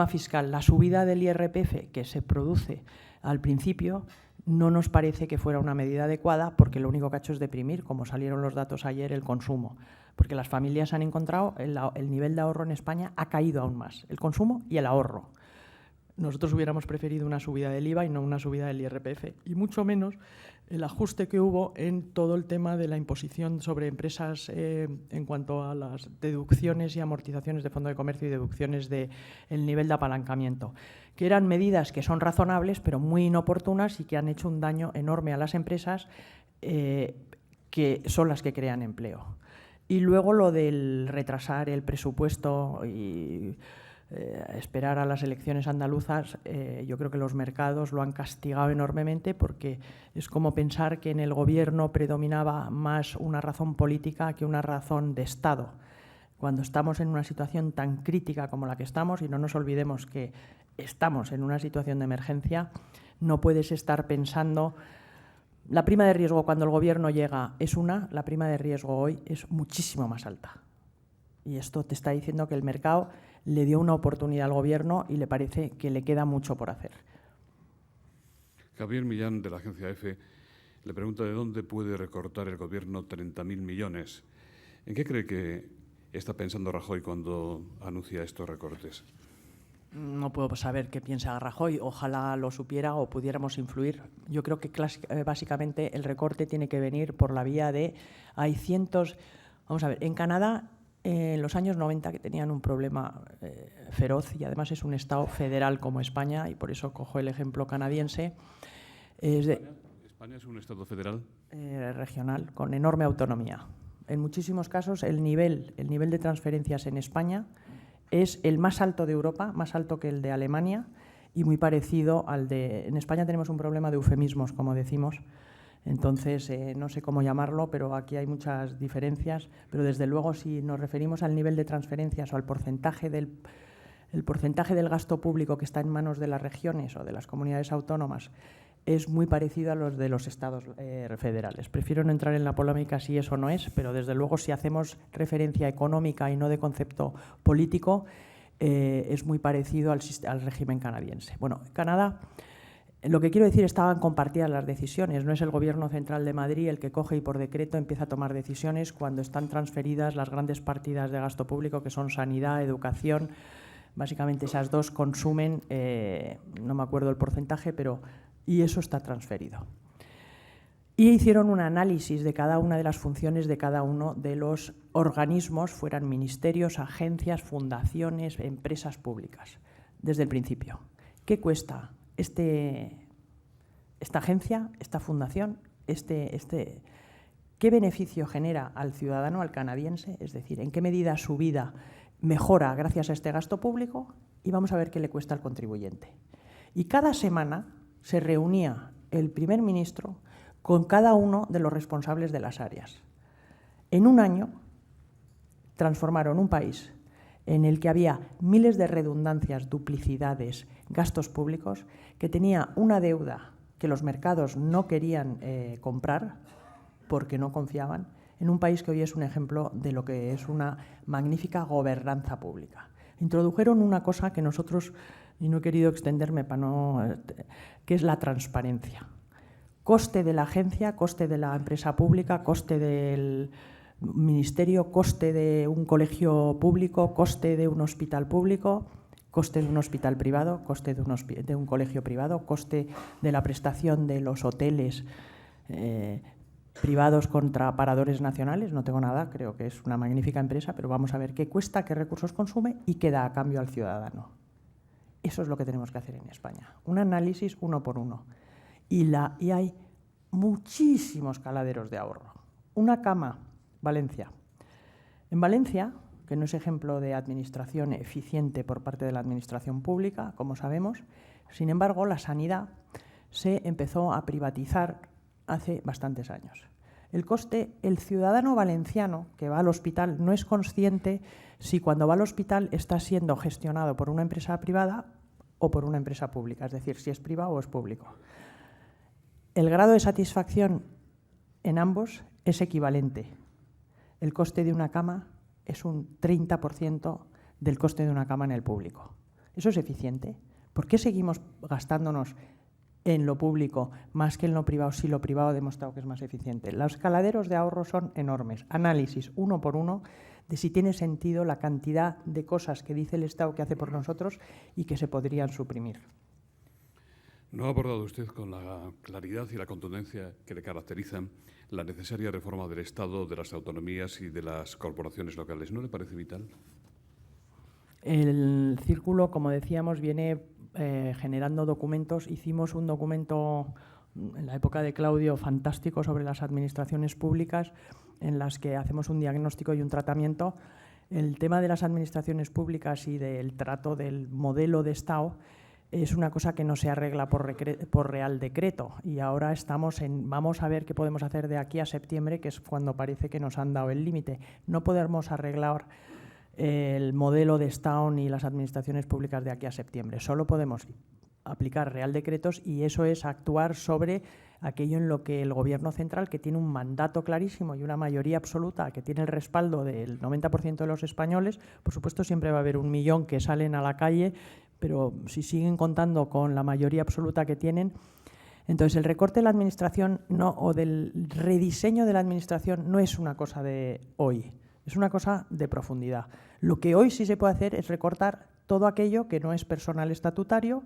fiscal, la subida del IRPF que se produce al principio no nos parece que fuera una medida adecuada porque lo único que ha hecho es deprimir, como salieron los datos ayer, el consumo. Porque las familias han encontrado, el nivel de ahorro en España ha caído aún más, el consumo y el ahorro. Nosotros hubiéramos preferido una subida del IVA y no una subida del IRPF, y mucho menos el ajuste que hubo en todo el tema de la imposición sobre empresas en cuanto a las deducciones y amortizaciones de fondo de comercio y deducciones del nivel de apalancamiento, que eran medidas que son razonables pero muy inoportunas y que han hecho un daño enorme a las empresas que son las que crean empleo. Y luego lo del retrasar el presupuesto y esperar a las elecciones andaluzas, yo creo que los mercados lo han castigado enormemente porque es como pensar que en el gobierno predominaba más una razón política que una razón de Estado. Cuando estamos en una situación tan crítica como la que estamos, y no nos olvidemos que estamos en una situación de emergencia, no puedes estar pensando. La prima de riesgo cuando el gobierno llega es la prima de riesgo hoy es muchísimo más alta. Y esto te está diciendo que el mercado le dio una oportunidad al gobierno y le parece que le queda mucho por hacer. Javier Millán, de la agencia EFE, le pregunta de dónde puede recortar el gobierno 30.000 millones. ¿En qué cree que está pensando Rajoy cuando anuncia estos recortes? No puedo saber qué piensa Rajoy, ojalá lo supiera o pudiéramos influir. Yo creo que básicamente el recorte tiene que venir por la vía de… Hay cientos… Vamos a ver, en Canadá, en los años 90, que tenían un problema feroz, y además es un Estado federal como España, y por eso cojo el ejemplo canadiense. ¿España es un Estado federal? Regional, con enorme autonomía. En muchísimos casos el nivel de transferencias en España es el más alto de Europa, más alto que el de Alemania y muy parecido al de… En España tenemos un problema de eufemismos, como decimos. Entonces, no sé cómo llamarlo, pero aquí hay muchas diferencias. Pero desde luego, si nos referimos al nivel de transferencias o al porcentaje del gasto público que está en manos de las regiones o de las comunidades autónomas, es muy parecido a los de los estados federales. Prefiero no entrar en la polémica si eso no es, pero desde luego si hacemos referencia económica y no de concepto político, es muy parecido al régimen canadiense. Bueno, Canadá… Lo que quiero decir, estaban compartidas las decisiones. No es el Gobierno central de Madrid el que coge y por decreto empieza a tomar decisiones cuando están transferidas las grandes partidas de gasto público, que son sanidad, educación. Básicamente esas dos consumen, no me acuerdo el porcentaje, y eso está transferido. Y hicieron un análisis de cada una de las funciones de cada uno de los organismos, fueran ministerios, agencias, fundaciones, empresas públicas, desde el principio. ¿Qué cuesta esta agencia, esta fundación, qué beneficio genera al ciudadano, al canadiense? Es decir, en qué medida su vida mejora gracias a este gasto público, y vamos a ver qué le cuesta al contribuyente. Y cada semana se reunía el primer ministro con cada uno de los responsables de las áreas. En un año transformaron un país en el que había miles de redundancias, duplicidades, gastos públicos, que tenía una deuda que los mercados no querían comprar porque no confiaban, en un país que hoy es un ejemplo de lo que es una magnífica gobernanza pública. Introdujeron una cosa que nosotros, y no he querido extenderme que es la transparencia. Coste de la agencia, coste de la empresa pública, coste del ministerio, coste de un colegio público, coste de un hospital público, coste de un hospital privado, coste de un colegio privado, coste de la prestación de los hoteles privados contra paradores nacionales. No tengo nada, creo que es una magnífica empresa, pero vamos a ver qué cuesta, qué recursos consume y qué da a cambio al ciudadano. Eso es lo que tenemos que hacer en España, un análisis uno por uno. Y hay muchísimos caladeros de ahorro. Una cama, Valencia. En Valencia, que no es ejemplo de administración eficiente por parte de la administración pública, como sabemos. Sin embargo, la sanidad se empezó a privatizar hace bastantes años. El coste, el ciudadano valenciano que va al hospital no es consciente si cuando va al hospital está siendo gestionado por una empresa privada o por una empresa pública, es decir, si es privado o es público. El grado de satisfacción en ambos es equivalente. El coste de una cama es un 30% del coste de una cama en el público. ¿Eso es eficiente? ¿Por qué seguimos gastándonos en lo público más que en lo privado si lo privado ha demostrado que es más eficiente? Los escaladeros de ahorro son enormes. Análisis uno por uno de si tiene sentido la cantidad de cosas que dice el Estado que hace por nosotros y que se podrían suprimir. No ha abordado usted con la claridad y la contundencia que le caracterizan la necesaria reforma del Estado, de las autonomías y de las corporaciones locales. ¿No le parece vital? El círculo, como decíamos, viene generando documentos. Hicimos un documento en la época de Claudio fantástico sobre las administraciones públicas, en las que hacemos un diagnóstico y un tratamiento. El tema de las administraciones públicas y del trato del modelo de Estado es una cosa que no se arregla por Real Decreto, y ahora vamos a ver qué podemos hacer de aquí a septiembre, que es cuando parece que nos han dado el límite. No podemos arreglar el modelo de Estado ni las administraciones públicas de aquí a septiembre. Solo podemos aplicar Real Decretos, y eso es actuar sobre aquello en lo que el Gobierno central, que tiene un mandato clarísimo y una mayoría absoluta, que tiene el respaldo del 90% de los españoles. Por supuesto, siempre va a haber 1 millón que salen a la calle, pero si siguen contando con la mayoría absoluta que tienen. Entonces, el recorte de la administración o del rediseño de la administración no es una cosa de hoy, es una cosa de profundidad. Lo que hoy sí se puede hacer es recortar todo aquello que no es personal estatutario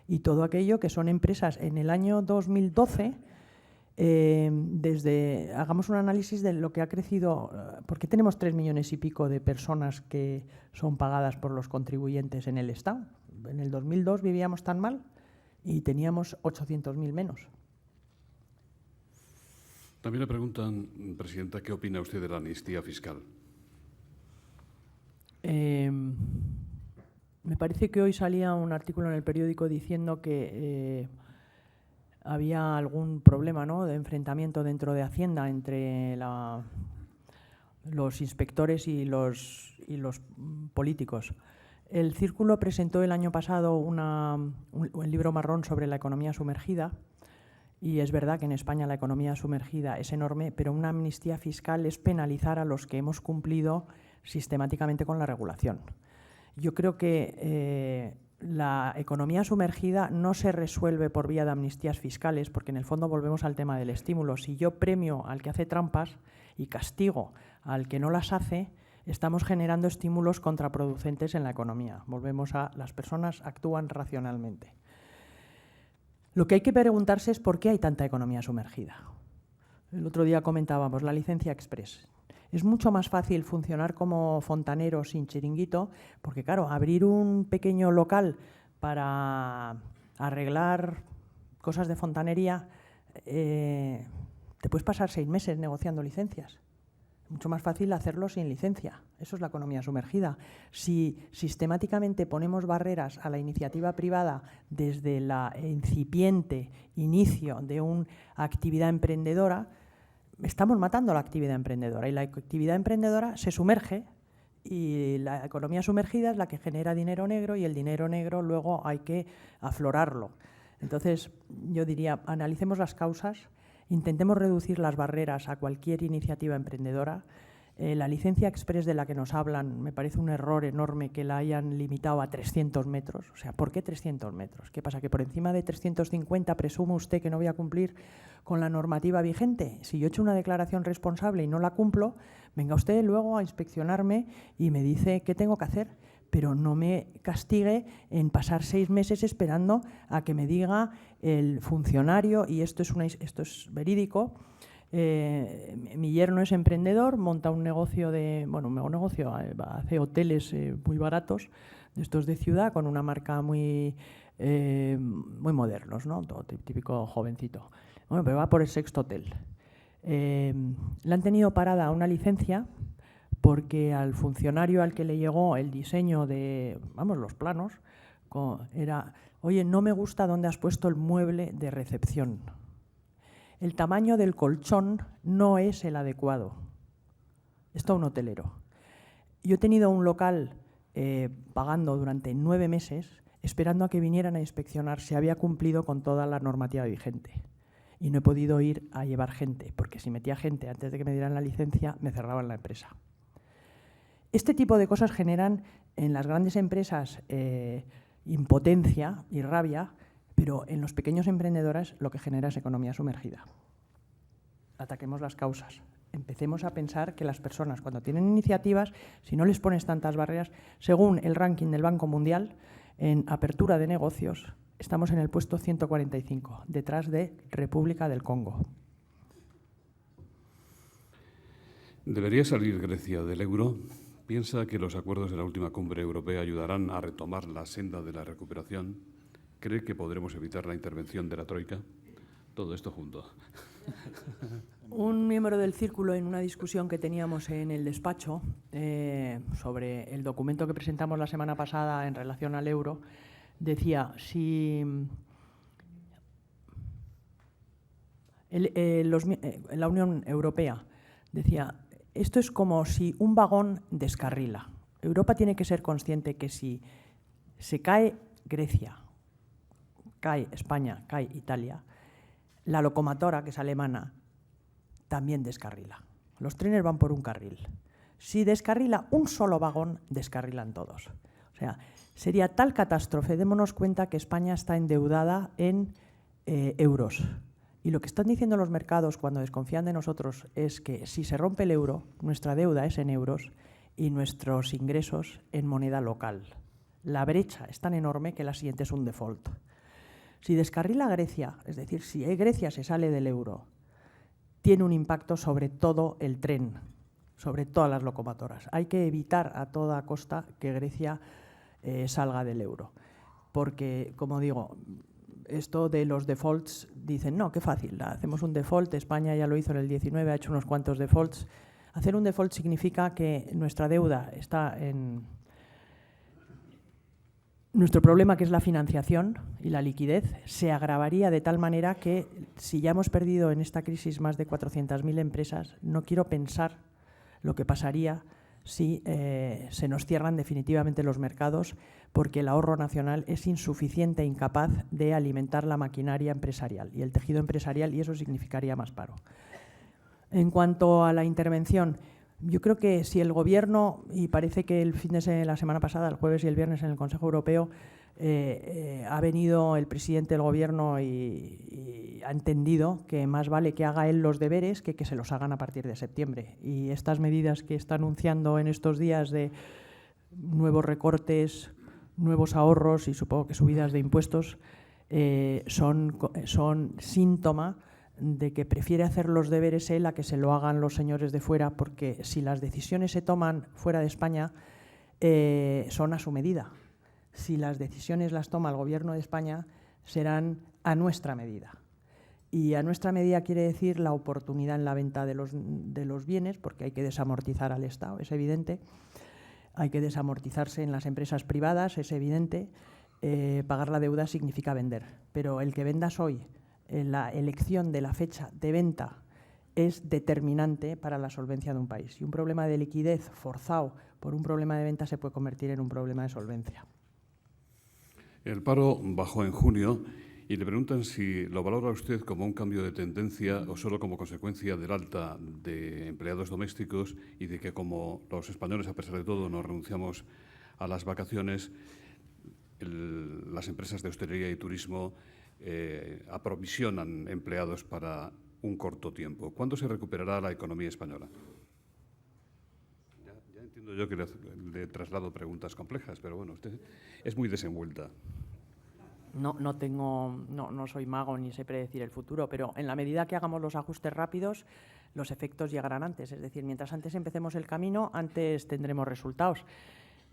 y todo aquello que son empresas. En el año 2012, hagamos un análisis de lo que ha crecido, porque tenemos 3 millones y pico de personas que son pagadas por los contribuyentes en el Estado. En el 2002 vivíamos tan mal y teníamos 800.000 menos. También le preguntan, Presidenta, ¿qué opina usted de la amnistía fiscal? Me parece que hoy salía un artículo en el periódico diciendo que había algún problema, ¿no?, de enfrentamiento dentro de Hacienda entre los inspectores y los políticos. El Círculo presentó el año pasado un libro marrón sobre la economía sumergida, y es verdad que en España la economía sumergida es enorme, pero una amnistía fiscal es penalizar a los que hemos cumplido sistemáticamente con la regulación. Yo creo que la economía sumergida no se resuelve por vía de amnistías fiscales, porque en el fondo volvemos al tema del estímulo. Si yo premio al que hace trampas y castigo al que no las hace, estamos generando estímulos contraproducentes en la economía. Volvemos a las personas actúan racionalmente. Lo que hay que preguntarse es por qué hay tanta economía sumergida. El otro día comentábamos la licencia express. Es mucho más fácil funcionar como fontanero sin chiringuito, porque claro, abrir un pequeño local para arreglar cosas de fontanería, te puedes pasar 6 meses negociando licencias. Mucho más fácil hacerlo sin licencia. Eso es la economía sumergida. Si sistemáticamente ponemos barreras a la iniciativa privada desde el incipiente inicio de una actividad emprendedora, estamos matando la actividad emprendedora, y la actividad emprendedora se sumerge, y la economía sumergida es la que genera dinero negro, y el dinero negro luego hay que aflorarlo. Entonces, yo diría, analicemos las causas, intentemos reducir las barreras a cualquier iniciativa emprendedora. La licencia express de la que nos hablan, me parece un error enorme que la hayan limitado a 300 metros. O sea, ¿por qué 300 metros? ¿Qué pasa? ¿Que por encima de 350 presume usted que no voy a cumplir con la normativa vigente? Si yo he hecho una declaración responsable y no la cumplo, venga usted luego a inspeccionarme y me dice qué tengo que hacer, pero no me castigue en pasar 6 meses esperando a que me diga el funcionario, y esto es verídico. Mi yerno es emprendedor, monta un negocio hace hoteles muy baratos, de estos de ciudad, con una marca muy modernos, ¿no? Todo típico jovencito. Bueno, pero va por el 6.º hotel. Le han tenido parada una licencia porque al funcionario al que le llegó el diseño de, los planos, era, oye, no me gusta dónde has puesto el mueble de recepción. El tamaño del colchón no es el adecuado. Esto un hotelero. Yo he tenido un local pagando durante 9 meses, esperando a que vinieran a inspeccionar si había cumplido con toda la normativa vigente. Y no he podido ir a llevar gente, porque si metía gente antes de que me dieran la licencia, me cerraban la empresa. Este tipo de cosas generan en las grandes empresas impotencia y rabia, pero en los pequeños emprendedores lo que genera es economía sumergida. Ataquemos las causas. Empecemos a pensar que las personas, cuando tienen iniciativas, si no les pones tantas barreras, según el ranking del Banco Mundial, en apertura de negocios, estamos en el puesto 145, detrás de República del Congo. ¿Debería salir Grecia del euro? ¿Piensa que los acuerdos de la última cumbre europea ayudarán a retomar la senda de la recuperación? ¿Cree que podremos evitar la intervención de la Troika? Todo esto junto. Un miembro del círculo, en una discusión que teníamos en el despacho sobre el documento que presentamos la semana pasada en relación al euro, decía, si la Unión Europea decía, esto es como si un vagón descarrila. Europa tiene que ser consciente que si se cae Grecia, cae España, cae Italia, la locomotora, que es alemana, también descarrila. Los trenes van por un carril. Si descarrila un solo vagón, descarrilan todos. O sea, sería tal catástrofe, démonos cuenta que España está endeudada en euros. Y lo que están diciendo los mercados cuando desconfían de nosotros es que si se rompe el euro, nuestra deuda es en euros y nuestros ingresos en moneda local. La brecha es tan enorme que la siguiente es un default. Si descarrila Grecia, es decir, si Grecia se sale del euro, tiene un impacto sobre todo el tren, sobre todas las locomotoras. Hay que evitar a toda costa que Grecia salga del euro, porque, como digo, esto de los defaults, dicen, no, qué fácil, hacemos un default, España ya lo hizo en el 19, ha hecho unos cuantos defaults. Hacer un default significa que nuestra deuda está en... Nuestro problema, que es la financiación y la liquidez, se agravaría de tal manera que si ya hemos perdido en esta crisis más de 400.000 empresas, no quiero pensar lo que pasaría si se nos cierran definitivamente los mercados, porque el ahorro nacional es insuficiente e incapaz de alimentar la maquinaria empresarial y el tejido empresarial, y eso significaría más paro. En cuanto a la intervención, yo creo que si el Gobierno, y parece que el fin de la semana pasada, el jueves y el viernes en el Consejo Europeo, ha venido el presidente del Gobierno y ha entendido que más vale que haga él los deberes que se los hagan a partir de septiembre. Y estas medidas que está anunciando en estos días de nuevos recortes, nuevos ahorros y supongo que subidas de impuestos son síntoma de que prefiere hacer los deberes él a que se lo hagan los señores de fuera, porque si las decisiones se toman fuera de España, son a su medida. Si las decisiones las toma el Gobierno de España, serán a nuestra medida. Y a nuestra medida quiere decir la oportunidad en la venta de los bienes, porque hay que desamortizar al Estado, es evidente. Hay que desamortizarse en las empresas privadas, es evidente. Pagar la deuda significa vender, pero el que vendas hoy, la elección de la fecha de venta es determinante para la solvencia de un país. Y un problema de liquidez forzado por un problema de venta se puede convertir en un problema de solvencia. El paro bajó en junio y le preguntan si lo valora usted como un cambio de tendencia o solo como consecuencia del alta de empleados domésticos y de que, como los españoles, a pesar de todo, no renunciamos a las vacaciones, las empresas de hostelería y turismo aprovisionan empleados para un corto tiempo. ¿Cuándo se recuperará la economía española? Ya entiendo yo que le traslado preguntas complejas, pero bueno, usted es muy desenvuelta. No soy mago ni sé predecir el futuro, pero en la medida que hagamos los ajustes rápidos, los efectos llegarán antes. Es decir, mientras antes empecemos el camino, antes tendremos resultados.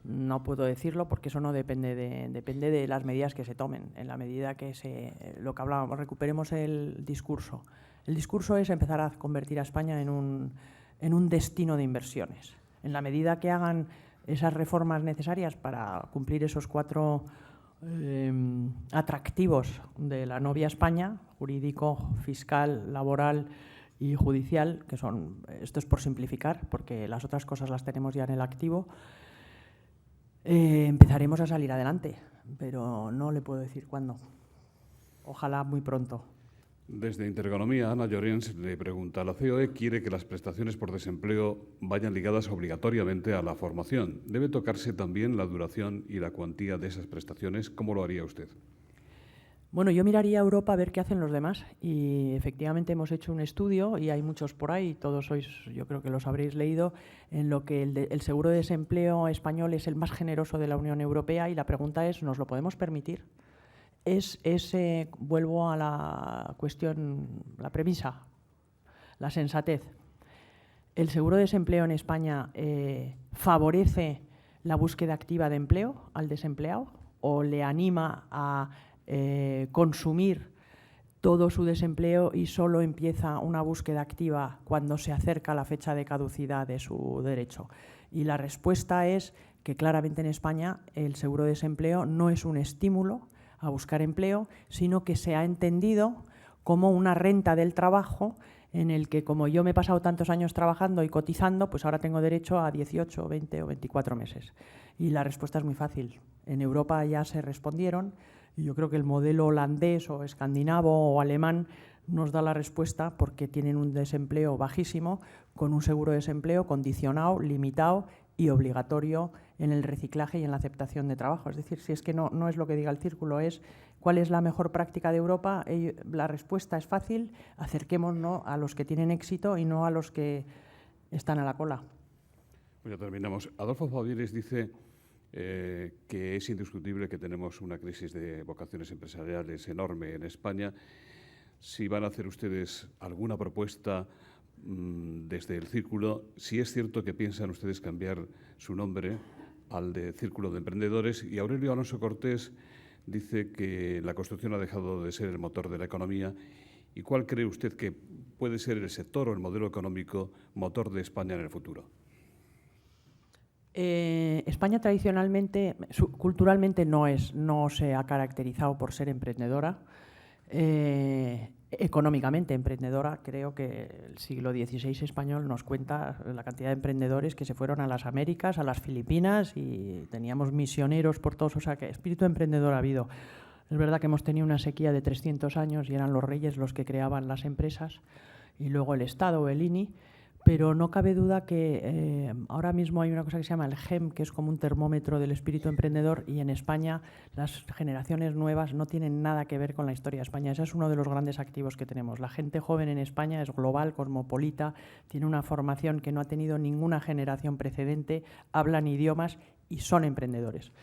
No puedo decirlo porque eso no depende de las medidas que se tomen. En la medida que lo que hablábamos, recuperemos el discurso. El discurso es empezar a convertir a España en un destino de inversiones. En la medida que hagan esas reformas necesarias para cumplir esos 4 atractivos de la novia España, jurídico, fiscal, laboral y judicial, que son, esto es por simplificar, porque las otras cosas las tenemos ya en el activo, empezaremos a salir adelante, pero no le puedo decir cuándo. Ojalá muy pronto. Desde Intereconomía, Ana Llorens le pregunta, la COE quiere que las prestaciones por desempleo vayan ligadas obligatoriamente a la formación. ¿Debe tocarse también la duración y la cuantía de esas prestaciones? ¿Cómo lo haría usted? Bueno, yo miraría a Europa a ver qué hacen los demás y efectivamente hemos hecho un estudio y hay muchos por ahí, todos sois, yo creo que los habréis leído, en lo que el seguro de desempleo español es el más generoso de la Unión Europea y la pregunta es, ¿nos lo podemos permitir? Vuelvo a la cuestión, la premisa, la sensatez. ¿El seguro de desempleo en España favorece la búsqueda activa de empleo al desempleado o le anima a consumir todo su desempleo y solo empieza una búsqueda activa cuando se acerca la fecha de caducidad de su derecho? Y la respuesta es que claramente en España el seguro de desempleo no es un estímulo a buscar empleo, sino que se ha entendido como una renta del trabajo en el que, como yo me he pasado tantos años trabajando y cotizando, pues ahora tengo derecho a 18, 20 o 24 meses. Y la respuesta es muy fácil. En Europa ya se respondieron y yo creo que el modelo holandés o escandinavo o alemán nos da la respuesta porque tienen un desempleo bajísimo con un seguro de desempleo condicionado, limitado y obligatorio en el reciclaje y en la aceptación de trabajo. Es decir, si es que no es lo que diga el círculo, es cuál es la mejor práctica de Europa. La respuesta es fácil, acerquémonos a los que tienen éxito y no a los que están a la cola. Pues ya terminamos. Adolfo Favieres dice que es indiscutible que tenemos una crisis de vocaciones empresariales enorme en España. Si van a hacer ustedes alguna propuesta desde el Círculo, si es cierto que piensan ustedes cambiar su nombre al de Círculo de Emprendedores. Y Aurelio Alonso Cortés dice que la construcción ha dejado de ser el motor de la economía. ¿Y cuál cree usted que puede ser el sector o el modelo económico motor de España en el futuro? España tradicionalmente, culturalmente no se ha caracterizado por ser emprendedora. Económicamente emprendedora, creo que el siglo XVI español nos cuenta la cantidad de emprendedores que se fueron a las Américas, a las Filipinas y teníamos misioneros por todos, o sea que espíritu emprendedor ha habido. Es verdad que hemos tenido una sequía de 300 años y eran los reyes los que creaban las empresas y luego el Estado o el INI, pero no cabe duda que ahora mismo hay una cosa que se llama el GEM, que es como un termómetro del espíritu emprendedor, y en España las generaciones nuevas no tienen nada que ver con la historia de España. Ese es uno de los grandes activos que tenemos. La gente joven en España es global, cosmopolita, tiene una formación que no ha tenido ninguna generación precedente, hablan idiomas y son emprendedores.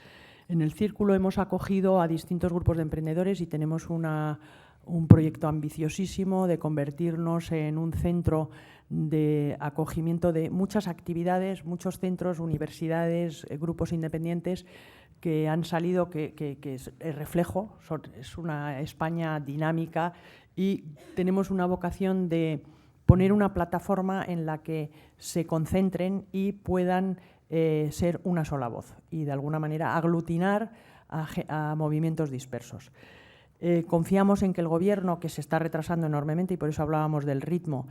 En el Círculo hemos acogido a distintos grupos de emprendedores y tenemos un proyecto ambiciosísimo de convertirnos en un centro de acogimiento de muchas actividades, muchos centros, universidades, grupos independientes que han salido, que es el reflejo, es una España dinámica y tenemos una vocación de poner una plataforma en la que se concentren y puedan ser una sola voz y de alguna manera aglutinar a movimientos dispersos. Confiamos en que el Gobierno, que se está retrasando enormemente y por eso hablábamos del ritmo,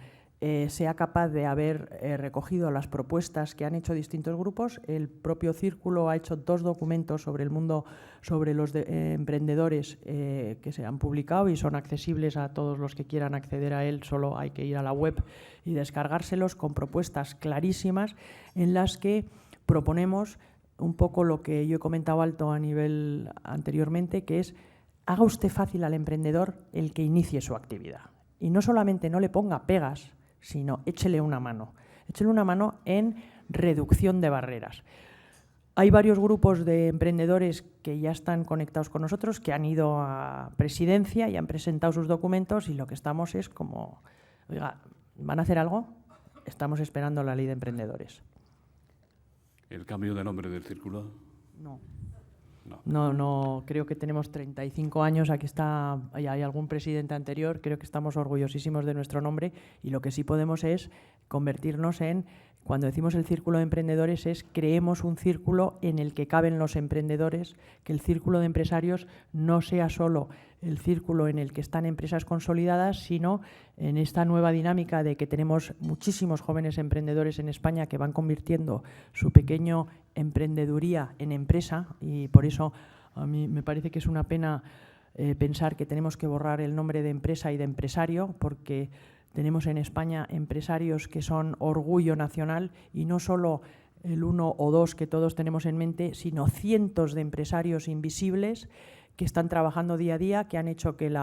sea capaz de haber recogido las propuestas que han hecho distintos grupos. El propio Círculo ha hecho 2 documentos sobre el mundo, sobre los emprendedores que se han publicado y son accesibles a todos los que quieran acceder a él, solo hay que ir a la web y descargárselos con propuestas clarísimas en las que proponemos un poco lo que yo he comentado alto a nivel anteriormente, que es haga usted fácil al emprendedor el que inicie su actividad. Y no solamente no le ponga pegas, sino échele una mano. Échele una mano en reducción de barreras. Hay varios grupos de emprendedores que ya están conectados con nosotros, que han ido a presidencia y han presentado sus documentos y lo que estamos es como, oiga, ¿van a hacer algo? Estamos esperando la ley de emprendedores. ¿El cambio de nombre del Círculo? No, creo que tenemos 35 años, aquí está, hay algún presidente anterior, creo que estamos orgullosísimos de nuestro nombre y lo que sí podemos es convertirnos en Cuando decimos el círculo de emprendedores es creemos un círculo en el que caben los emprendedores, que el círculo de empresarios no sea solo el círculo en el que están empresas consolidadas, sino en esta nueva dinámica de que tenemos muchísimos jóvenes emprendedores en España que van convirtiendo su pequeño emprendeduría en empresa, y por eso a mí me parece que es una pena pensar que tenemos que borrar el nombre de empresa y de empresario, porque tenemos en España empresarios que son orgullo nacional, y no solo el 1 o 2 que todos tenemos en mente, sino cientos de empresarios invisibles que están trabajando día a día, que han hecho que,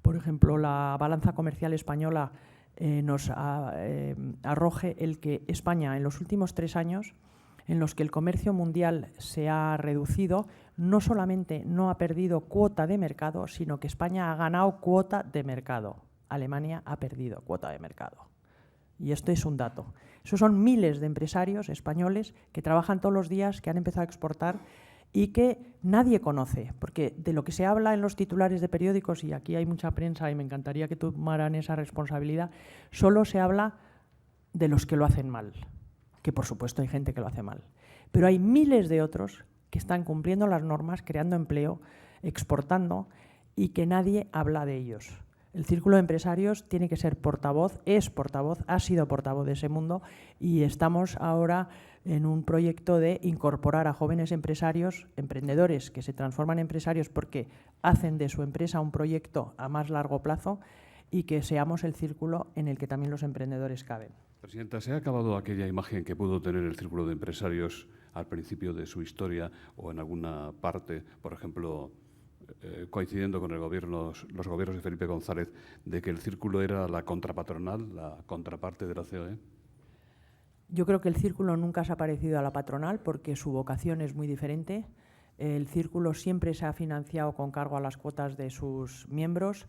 por ejemplo, la balanza comercial española nos arroje el que España, en los últimos 3 años, en los que el comercio mundial se ha reducido, no solamente no ha perdido cuota de mercado, sino que España ha ganado cuota de mercado. Alemania ha perdido cuota de mercado. Y esto es un dato. Esos son miles de empresarios españoles que trabajan todos los días, que han empezado a exportar y que nadie conoce, porque de lo que se habla en los titulares de periódicos, y aquí hay mucha prensa y me encantaría que tomaran esa responsabilidad, solo se habla de los que lo hacen mal, que por supuesto hay gente que lo hace mal, pero hay miles de otros que están cumpliendo las normas, creando empleo, exportando, y que nadie habla de ellos. El Círculo de Empresarios tiene que ser portavoz, es portavoz, ha sido portavoz de ese mundo, y estamos ahora en un proyecto de incorporar a jóvenes empresarios, emprendedores que se transforman en empresarios porque hacen de su empresa un proyecto a más largo plazo, y que seamos el círculo en el que también los emprendedores caben. Presidenta, ¿se ha acabado aquella imagen que pudo tener el Círculo de Empresarios al principio de su historia o en alguna parte, por ejemplo, coincidiendo con los gobiernos de Felipe González, de que el Círculo era la contrapatronal, la contraparte de la COE? Yo creo que el Círculo nunca se ha parecido a la patronal porque su vocación es muy diferente. El Círculo siempre se ha financiado con cargo a las cuotas de sus miembros.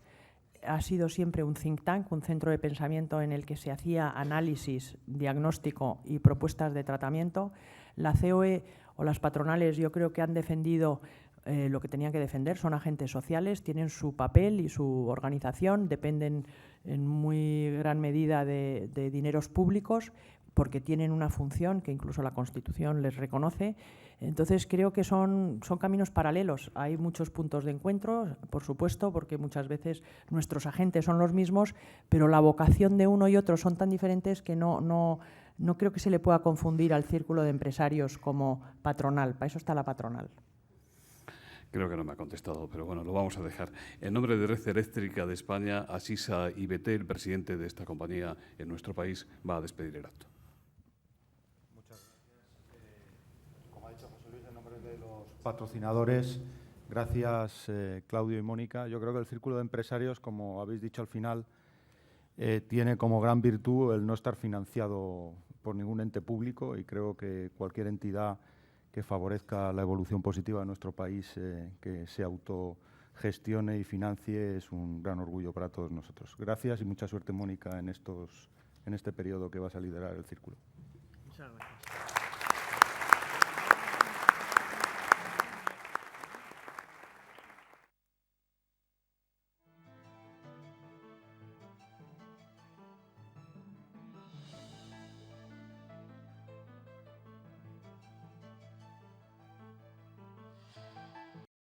Ha sido siempre un think tank, un centro de pensamiento en el que se hacía análisis, diagnóstico y propuestas de tratamiento. La COE o las patronales yo creo que han defendido lo que tenían que defender, son agentes sociales, tienen su papel y su organización, dependen en muy gran medida de dineros públicos, porque tienen una función que incluso la Constitución les reconoce. Entonces creo que son caminos paralelos. Hay muchos puntos de encuentro, por supuesto, porque muchas veces nuestros agentes son los mismos, pero la vocación de uno y otro son tan diferentes que no creo que se le pueda confundir al Círculo de Empresarios como patronal. Para eso está la patronal. Creo que no me ha contestado, pero bueno, lo vamos a dejar. En nombre de Red Eléctrica de España, Asisa IBT, el presidente de esta compañía en nuestro país, va a despedir el acto. Muchas gracias. Como ha dicho José Luis, en nombre de los patrocinadores, gracias Claudio y Mónica. Yo creo que el Círculo de Empresarios, como habéis dicho al final, tiene como gran virtud el no estar financiado por ningún ente público, y creo que cualquier entidad que favorezca la evolución positiva de nuestro país, que se autogestione y financie, es un gran orgullo para todos nosotros. Gracias y mucha suerte, Mónica, en este periodo que vas a liderar el Círculo. Muchas gracias.